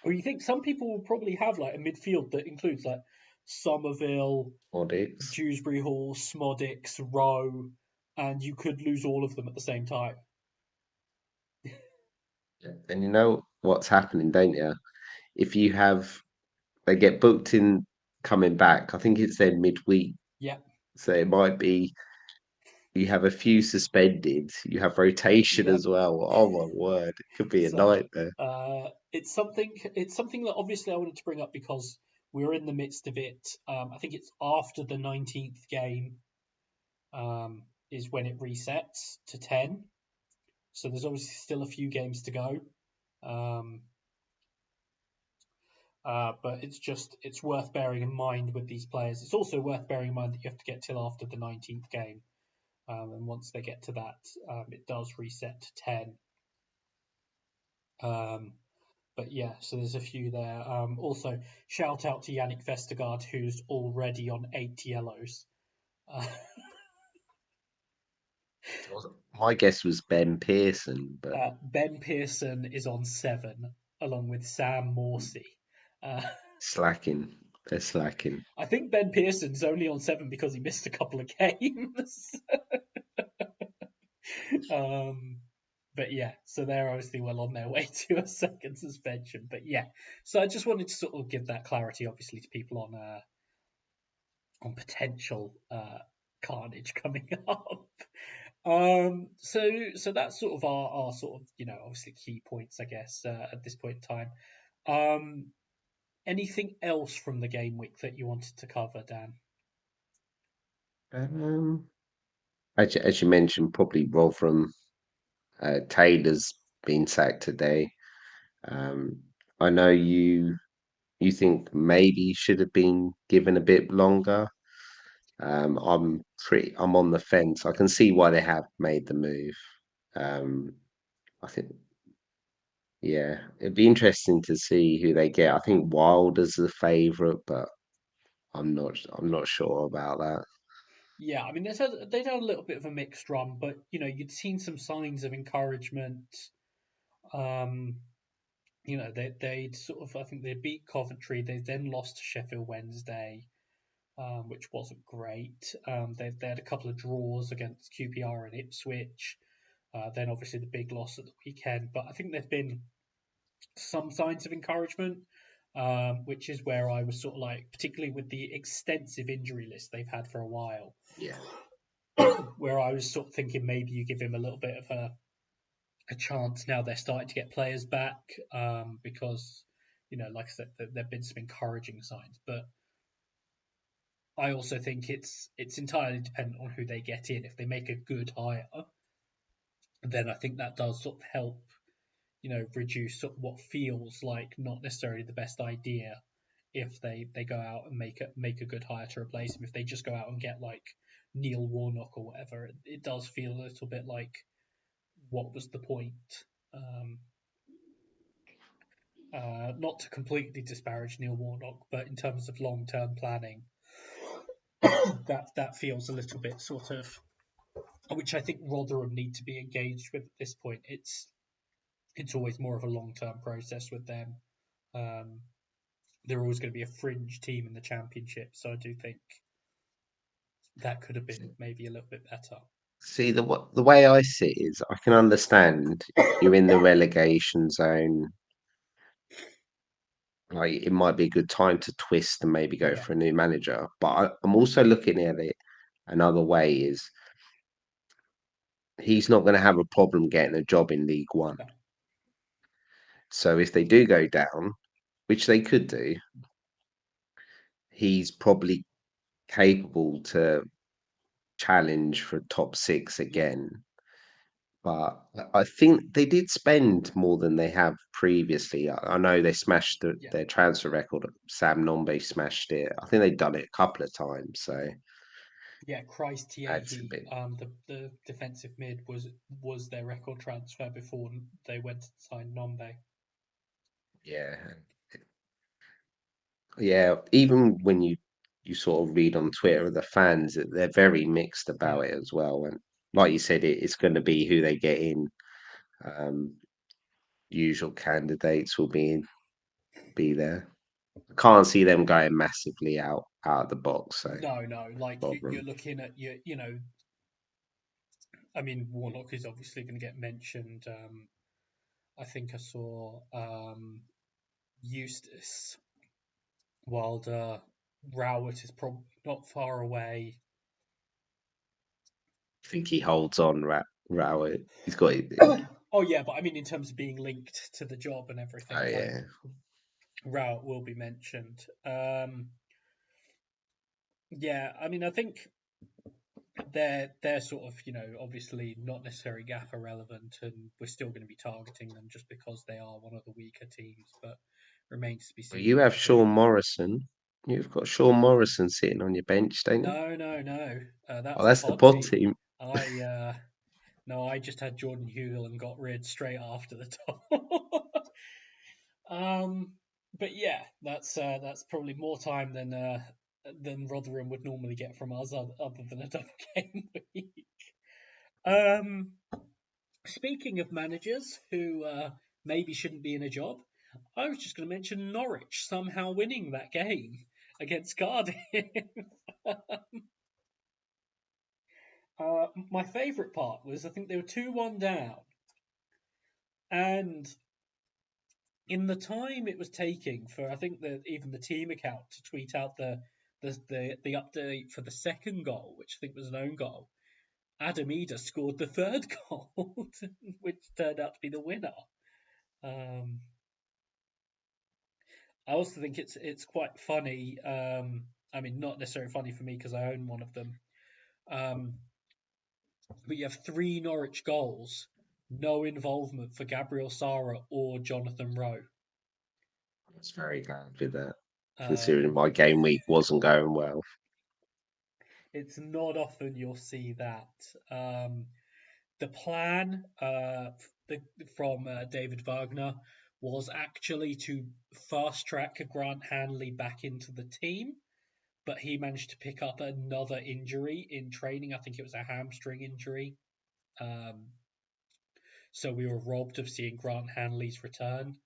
Or you think some people will probably have like a midfield that includes like Somerville, Audix. Dewsbury Hall, Smodix, Rowe, and you could lose all of them at the same time. And you know what's happening, don't you? If you have, they get booked in coming back. I think it's then midweek, Yeah, so it might be you have a few suspended. You have rotation yeah. as well. Oh my word, it could be a So nightmare. it's something that obviously I wanted to bring up because we're in the midst of it. I think it's after the 19th game is when it resets to 10. So there's obviously still a few games to go. Um, but it's worth bearing in mind with these players. It's also worth bearing in mind that you have to get till after the 19th game, and once they get to that, it does reset to 10. But yeah, so there's a few there. Also, shout out to Yannick Vestergaard, who's already on 8 yellows. Uh, My guess was Ben Pearson, but Ben Pearson is on 7, along with Sam Morsey. Uh, slacking. They're slacking. I think Ben Pearson's only on 7 because he missed a couple of games. um, but yeah, so they're obviously well on their way to a second suspension. But yeah, so I just wanted to sort of give that clarity, obviously, to people on potential carnage coming up. So that's sort of our sort of obviously key points, I guess, at this point in time. Um, Anything else from the game week that you wanted to cover, Dan? Um, as you mentioned, probably Rotherham. Taylor's been sacked today. Um, I know you think maybe he should have been given a bit longer. I'm on the fence. I can see why they have made the move. Um, I think yeah, it'd be interesting to see who they get. I think Wilder's the favourite, but I'm not sure about that. Yeah, I mean, they've had a little bit of a mixed run, but you'd seen some signs of encouragement. Um, they'd sort of, I think they beat Coventry. They then lost to Sheffield Wednesday, which wasn't great. They had a couple of draws against QPR and Ipswich. Then obviously the big loss at the weekend. But I think there've been some signs of encouragement, which is where I was sort of like, particularly with the extensive injury list they've had for a while, Yeah. where I was sort of thinking maybe you give him a little bit of a chance now they're starting to get players back, because, like I said, there have been some encouraging signs. But I also think it's entirely dependent on who they get in. If they make a good hire, then I think that does sort of help, reduce sort of what feels like not necessarily the best idea if they go out and make a good hire to replace him. If they just go out and get like Neil Warnock or whatever, it does feel a little bit like, what was the point? Um, not to completely disparage Neil Warnock, but in terms of long-term planning, that feels a little bit sort of, which I think Rotherham need to be engaged with at this point. It's always more of a long-term process with them. Um, they're always going to be a fringe team in the Championship, so I do think that could have been maybe a little bit better. See, the way I see it is I can understand you're in the relegation zone. Like it might be a good time to twist and maybe go Yeah, for a new manager. But I'm also looking at it another way is he's not going to have a problem getting a job in League One. no, So if they do go down, which they could do, he's probably capable to challenge for top six yeah, again. But I think they did spend more than they have previously. I know they smashed yeah, their transfer record. Sam Nombe smashed it. I think they've done it a couple of times. So yeah. Christ adds a Tiehi, bit. the defensive mid was their record transfer before they went and signed Nombe. Yeah. Yeah. Even when you sort of read on Twitter, the fans, they're very mixed Yeah, about it as well. And like you said, it's going to be who they get in. Um, Usual candidates will be there. Can't see them going massively out of the box. So no, no. Like you're problem. looking at I mean, Warnock is obviously going to get mentioned. I think I saw Eustace Wilder. Rowett is probably not far away. I think he holds on. Rowett. He's got. Oh yeah, but I mean, in terms of being linked to the job and everything, Oh like yeah. Rowett will be mentioned. Yeah, I mean, I think they're sort of, obviously not necessarily Gaffr relevant, and we're still going to be targeting them just because they are one of the weaker teams. But remains to be Well, seen you have who. Sean Morrison. You've got Sean Morrison sitting on your bench, don't you? No, no, no. Oh, That's the that's the pod pod team. team. I No, I just had Jordan Hugel and got rid straight after the top. um, but yeah, that's probably more time than Rotherham would normally get from us, other than a double game week. Um, Speaking of managers who maybe shouldn't be in a job, I was just going to mention Norwich somehow winning that game against Cardiff. My favourite part was, I think they were 2-1 down, and in the time it was taking for, I think, even the team account to tweet out the update for the second goal, which I think was an own goal, Adam Eder scored the third goal, which turned out to be the winner. Um, I also think it's quite funny. I mean, not necessarily funny for me because I own one of them. Um, but you have three Norwich goals, no involvement for Gabriel Sara or Jonathan Rowe. I was very glad with that, considering Um, my game week wasn't going well. it's not often you'll see that. Um, the plan from David Wagner was actually to fast track Grant Hanley back into the team, but he managed to pick up another injury in training. I think it was a hamstring injury. So we were robbed of seeing Grant Hanley's return.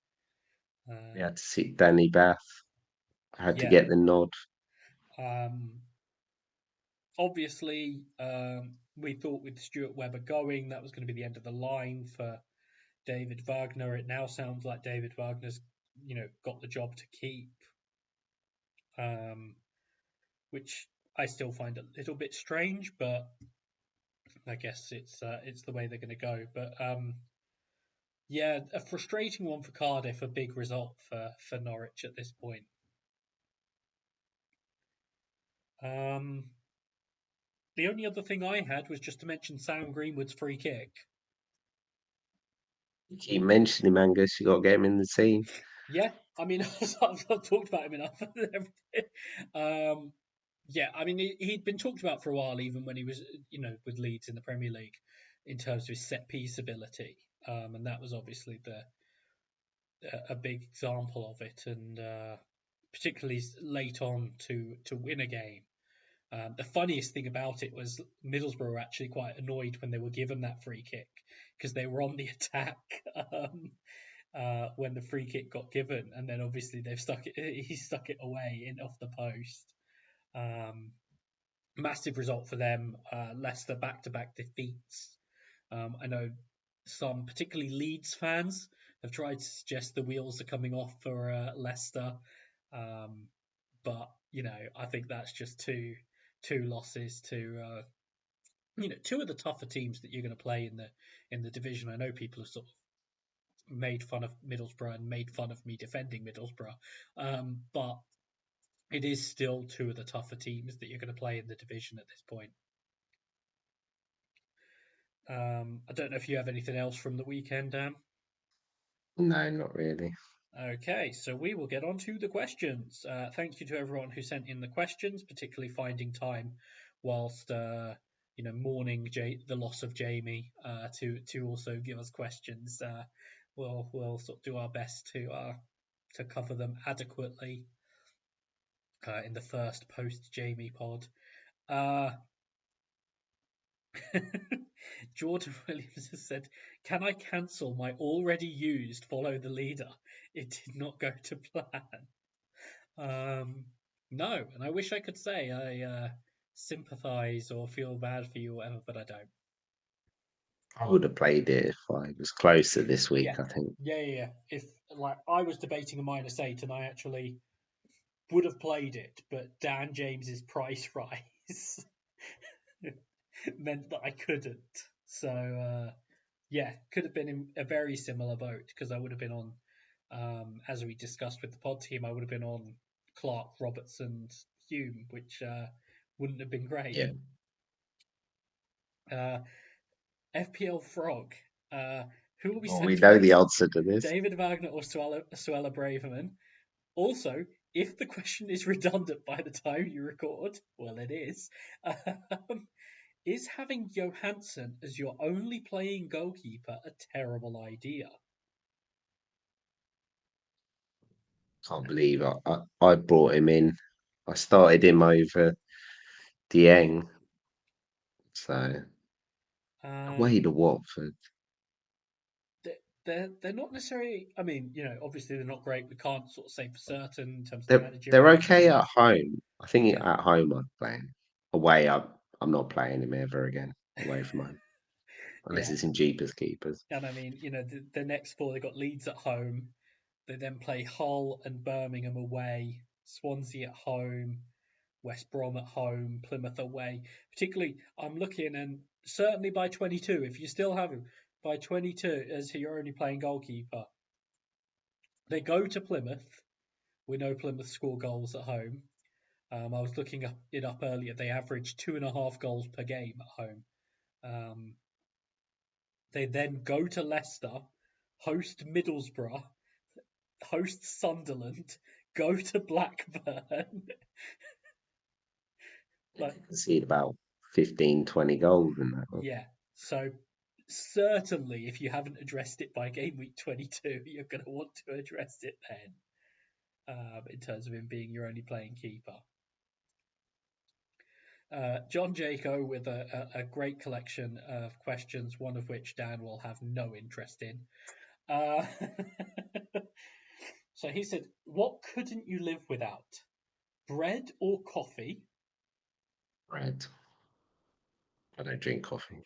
We had to sit Danny Bath. I had to Yeah. get the nod. Um, Obviously, we thought with Stuart Webber going, that was going to be the end of the line for David Wagner. It now sounds like David Wagner's, got the job to keep, which I still find a little bit strange, but I guess it's the way they're going to go. But yeah, a frustrating one for Cardiff, a big result for Norwich at this point. The only other thing I had was just to mention Sam Greenwood's free kick. You keep mentioning him, Angus. You got to get him in the team. Yeah, I mean, I've talked about him enough. Yeah, I mean, he'd been talked about for a while, even when he was, with Leeds in the Premier League, in terms of his set piece ability, and that was obviously a big example of it, and particularly late on to win a game. The funniest thing about it was Middlesbrough were actually quite annoyed when they were given that free kick because they were on the attack. When the free kick got given, and then obviously he stuck it away in off the post. Massive result for them. Leicester back-to-back defeats. I know some, particularly Leeds fans, have tried to suggest the wheels are coming off for Leicester, but I think that's just two losses to two of the tougher teams that you're going to play in the division. I know people have sort of made fun of Middlesbrough and made fun of me defending Middlesbrough, but it is still two of the tougher teams that you're going to play in the division at this point. I don't know if you have anything else from the weekend, Dan. No, not really. Okay, so we will get on to the questions. Thank you to everyone who sent in the questions, particularly finding time whilst mourning the loss of Jamie to also give us questions. We'll sort of do our best to cover them adequately in the first post Jamie pod. Jordan Williams has said, "Can I cancel my already used follow the leader? It did not go to plan." No, and I wish I could say I sympathise or feel bad for you or whatever, but I don't. I would have played it if I was closer this Yeah, week, I think. yeah. If like I was debating a -8 and I actually would have played it, but Dan James's price rise meant that I couldn't. So yeah, could have been in a very similar boat because I would have been on, as we discussed with the pod team, I would have been on Clark, Robertson, Hume, which wouldn't have been great. Yeah. FPL Frog, who will be Well, we centre know the back? answer to this. David Wagner or Suella Braverman? Also, if the question is redundant by the time you record, well, it is having Johansson as your only playing goalkeeper a terrible idea? Can't believe I brought him in. I started him over Dieng. So away Um, to Watford. they're not necessarily. I mean, obviously they're not great. We can't sort of say for certain in terms of the They're managerial. okay at home. I think Okay. at home I'd play him. Away, I'm not playing him ever again. Away from home, unless Yeah, it's in Jeepers Keepers. and I mean, the next four they got Leeds at home. They then play Hull and Birmingham away, Swansea at home, West Brom at home, Plymouth away. Particularly, I'm looking, and certainly by 22, if you still have him by 22 as your only playing goalkeeper, they go to Plymouth. We know Plymouth score goals at home. I was looking it up earlier. They average 2.5 goals per game at home. Um, they then go to Leicester, host Middlesbrough, host Sunderland, go to Blackburn. They Like, could concede about 15, 20 goals in that one. yeah. So certainly, if you haven't addressed it by game week 22, you're going to want to address it then. In terms of him being your only playing keeper. John Jaco with a great collection of questions, one of which Dan will have no interest in. Uh, so he said, "What couldn't you live without? Bread or coffee?" Bread. I don't drink coffee.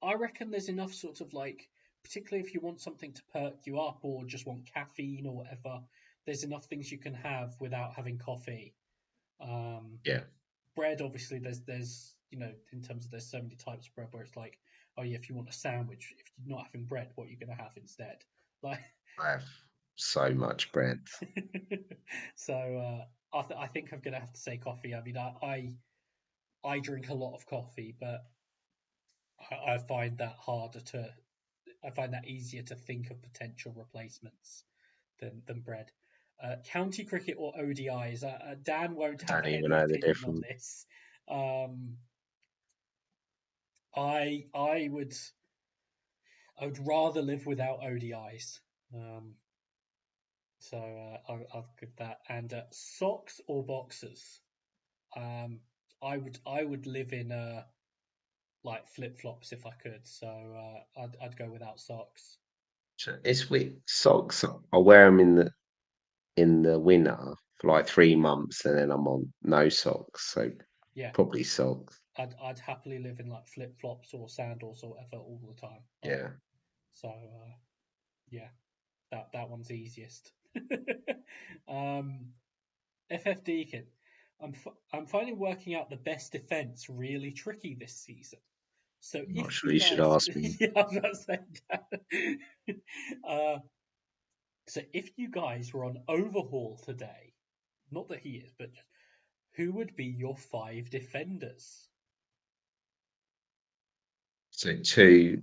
I reckon there's enough sort of like, particularly if you want something to perk you up or just want caffeine or whatever, there's enough things you can have without having coffee. Um, Yeah. Bread, obviously, there's in terms of there's so many types of bread where it's like, oh yeah, if you want a sandwich, if you're not having bread, what are you going to have instead? Like, I have so much bread. so I think I'm going to have to say coffee. I mean, I drink a lot of coffee, but I find that harder to I find that easier to think of potential replacements than bread. County cricket or ODIs? Dan won't I have don't even any know the opinion on difference. this. Um, I would rather live without ODIs. Um, so I'll give that. And socks or boxers? Um, I would live in like flip flops if I could. So I'd go without socks. So it's with socks. I wear them in the winter for like 3 months, and then I'm on no socks. So Yeah, probably socks. I'd happily live in like flip flops or sandals or whatever all the time. Yeah. So yeah, that one's easiest. um, FF Deacon, I'm finding working out the best defense really tricky this season. So I'm not if sure you you should guys, ask me. yeah, I was about to say that. So if you guys were on overhaul today, not that he is, but just, who would be your five defenders? So two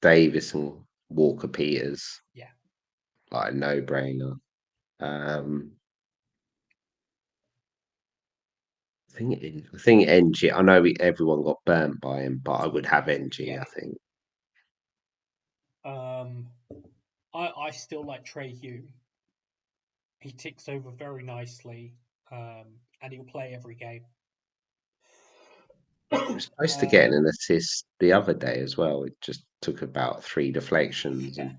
Davis and Walker Peters, Yeah, like a no-brainer. Um, I think NG. I know everyone got burnt by him, but I would have NG. yeah. I think. Um, I still like Trey Hume. He ticks over very nicely, and he'll play every game. He was supposed to get um, an assist the other day as well. It just took about three deflections, yeah.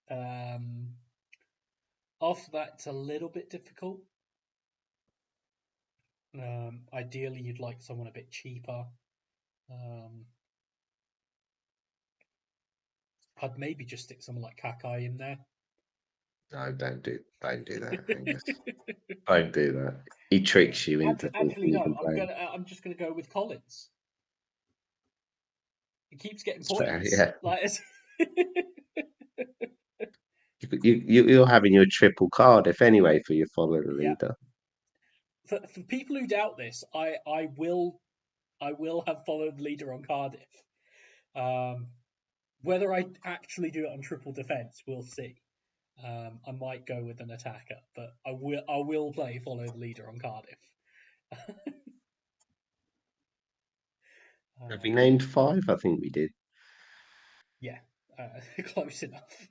and Um, After that, it's a little bit difficult. Ideally, you'd like someone a bit cheaper. Um, I'd maybe just stick someone like Kakai in there. no, don't do that, Angus. Don't do that. He tricks you into Actually, thinking you no. can play him. I'm just gonna go with Collins. He keeps getting It's fair, points. yeah. Like You're having your triple Cardiff anyway for your follow the yeah. leader. For people who doubt this, I will have followed the leader on Cardiff. Um, Whether I actually do it on triple defense, we'll see. I might go with an attacker, but I will play follow the leader on Cardiff. Have we um, named five? I think we did. yeah, close enough.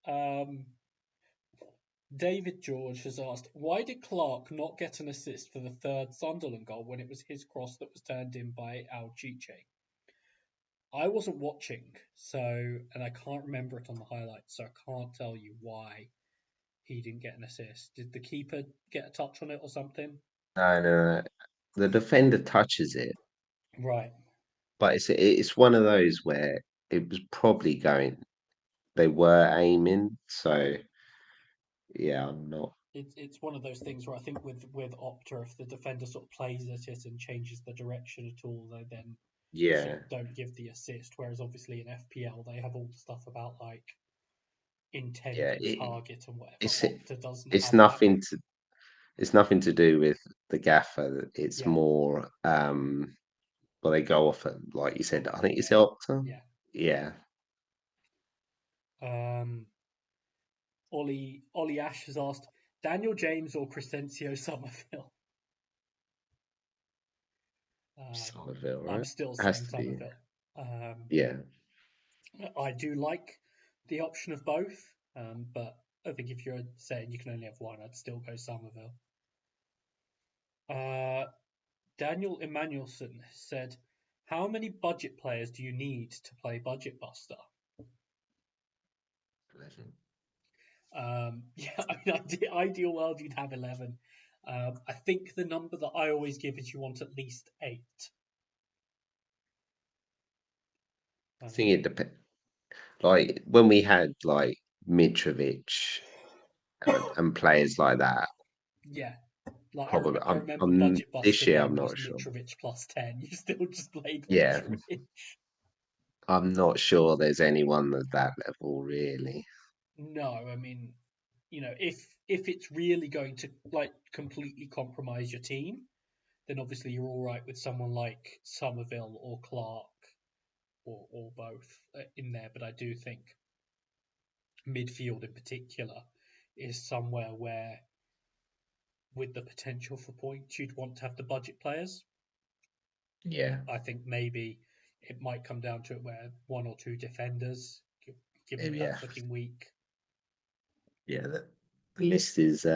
Um, David George has asked, why did Clark not get an assist for the third Sunderland goal when it was his cross that was turned in by Alchiche? I wasn't watching, and I can't remember it on the highlights, so I can't tell you why he didn't get an assist. Did the keeper get a touch on it or something? No, no, no. The defender touches it, Right. but it's one of those where it was probably going. They were aiming, so yeah, I'm not. It's one of those things where I think with Opta, if the defender sort of plays at it and changes the direction at all, they then sort Yeah, of don't give the assist. Whereas obviously in FPL they have all the stuff about like intent yeah. and target and whatever. It's Opta doesn't it's have that. nothing to it's nothing to do with the gaffer. It's Yeah, more well, they go off at, like you said. I think it's yeah, the Opta. yeah. Yeah, Um, Ollie Ash has asked Daniel James or Crescencio Summerville. Somerville, I'm right? still Has saying to be. Summerville. Um, Yeah. I do like the option of both, but I think if you're saying you can only have one, I'd still go Summerville. Daniel Emmanuelson said, "How many budget players do you need to play Budget Buster?" Yeah, I mean, ideal world you'd have 11. I think the number that I always give is you want at least 8. I think it depends. Like when we had like Mitrovic and players like that, Yeah, like probably. I remember I'm Budget Buster this year. then I'm was not sure. Mitrovic plus 10. You still just played Yeah, Mitrovic. I'm not sure there's anyone at that level really. No, I mean, if it's really going to like completely compromise your team, then obviously you're all right with someone like Summerville or Clark or both in there. But I do think midfield in particular is somewhere where, with the potential for points, you'd want to have the budget players. Yeah, I think maybe it might come down to it where one or two defenders, given yeah, that's looking weak. yeah. The list is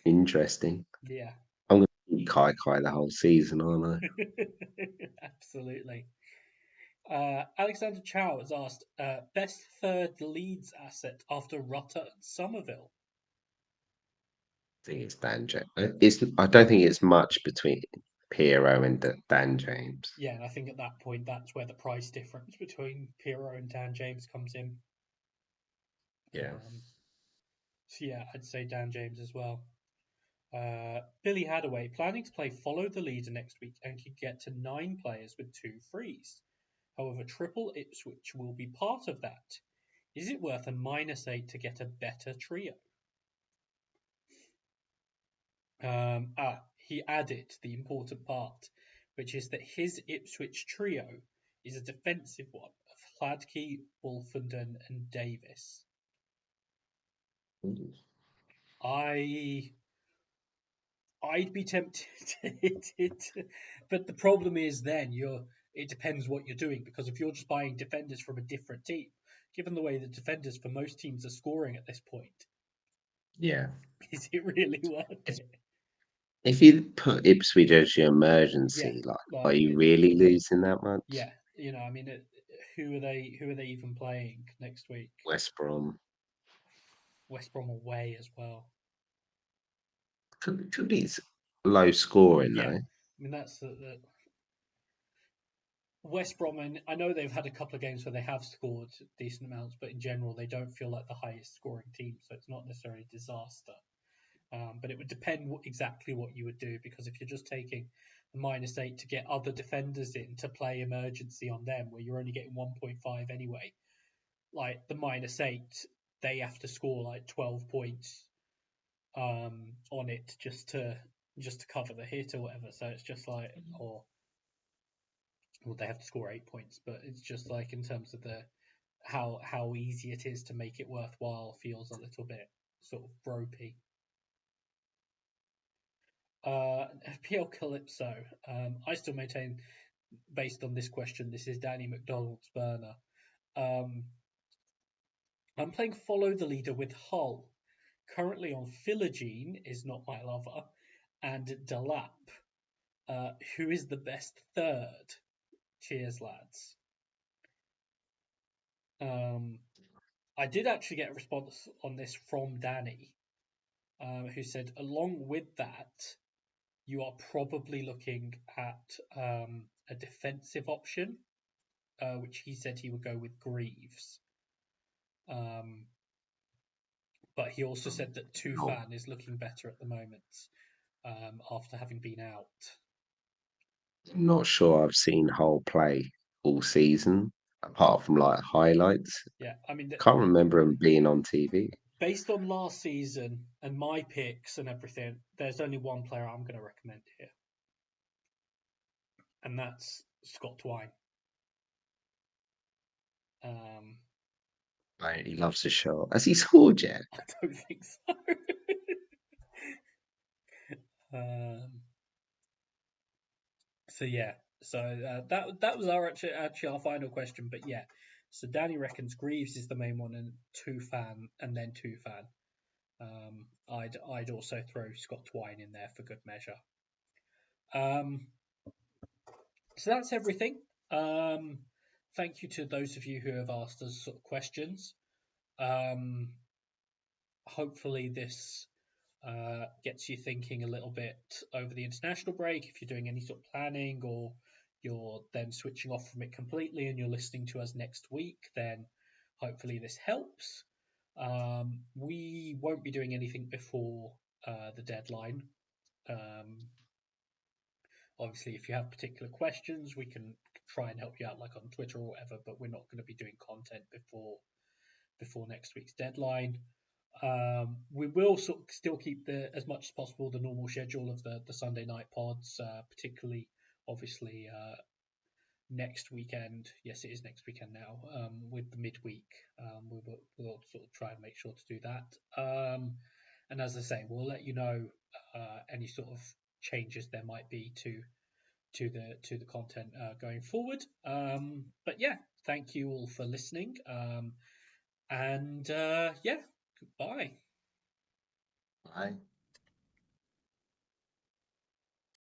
interesting. Yeah, I'm going to keep Kai the whole season, aren't I? absolutely. Alexander Chow has asked, best third Leeds asset after Rutter and Somerville. I think it's Dan James. I don't think it's much between Piero and Dan James. Yeah, and I think at that point, that's where the price difference between Piero and Dan James comes in. Yeah. So yeah, I'd say Dan James as well. Billy Hadaway planning to play follow the leader next week and could get to 9 players with 2 frees. However, triple Ipswich will be part of that. Is it worth a -8 to get a better trio? He added the important part, which is that his Ipswich trio is a defensive one of Hladky, Wolfenden, and Davis. Ooh. I'd be tempted to hit it, but the problem is then it depends what you're doing, because if you're just buying defenders from a different team, given the way the defenders for most teams are scoring at this point, Yeah. is it really worth If, it? if you put Ipswich as your Yeah, emergency, like, are like you really losing that much? yeah, I mean, who are they? Who are they even playing next week? West Brom West Brom away as well. could be low scoring Yeah, though. I mean that's the West Brom, and I know they've had a couple of games where they have scored decent amounts, but in general they don't feel like the highest scoring team, so it's not necessarily a disaster. But it would depend exactly what you would do, because if you're just taking a -8 to get other defenders in to play emergency on them, where you're only getting 1.5 anyway, like the -8, they have to score like 12 points on it just to cover the hit or whatever. So it's just like, or well, they have to score 8 points, but it's just like in terms of the how easy it is to make it worthwhile feels a little bit sort of ropey. PL Calypso. I still maintain, based on this question, this is Danny McDonald's burner. Um, I'm playing Follow the Leader with Hull. Currently on Philogene is not my lover, and Delap. Who is the best third? Cheers, lads. Um, I did actually get a response on this from Danny, who said, along with that, you are probably looking at a defensive option, which he said he would go with Greaves. But he also said that Not, Tufan is looking better at the moment after having been out. not sure I've seen Hull play all season, apart from like highlights. Yeah, I mean, Can't remember him being on TV. based on last season and my picks and everything, there's only one player I'm going to recommend here, and that's Scott Twine. Um, Right, he loves a shot. Has he scored yet? I don't think so. um, so yeah, so that was actually our final question. But yeah, so Danny reckons Greaves is the main one, and Tufan, and then Tufan. I'd also throw Scott Twine in there for good measure. Um, so that's everything. Thank you to those of you who have asked us sort of questions. Um, Hopefully, this gets you thinking a little bit over the international break. If you're doing any sort of planning, or you're then switching off from it completely and you're listening to us next week, then hopefully this helps. We won't be doing anything before the deadline. Um, Obviously, if you have particular questions, we can try and help you out, like on Twitter or whatever. But we're not going to be doing content before next week's deadline. We will sort of still keep the as much as possible the normal schedule of the Sunday night pods, particularly obviously next weekend. Yes, it is next weekend now. With the midweek, we'll sort of try and make sure to do that. And as I say, we'll let you know any sort of changes there might be to the content going forward. But yeah, thank you all for listening. And yeah, goodbye. Bye.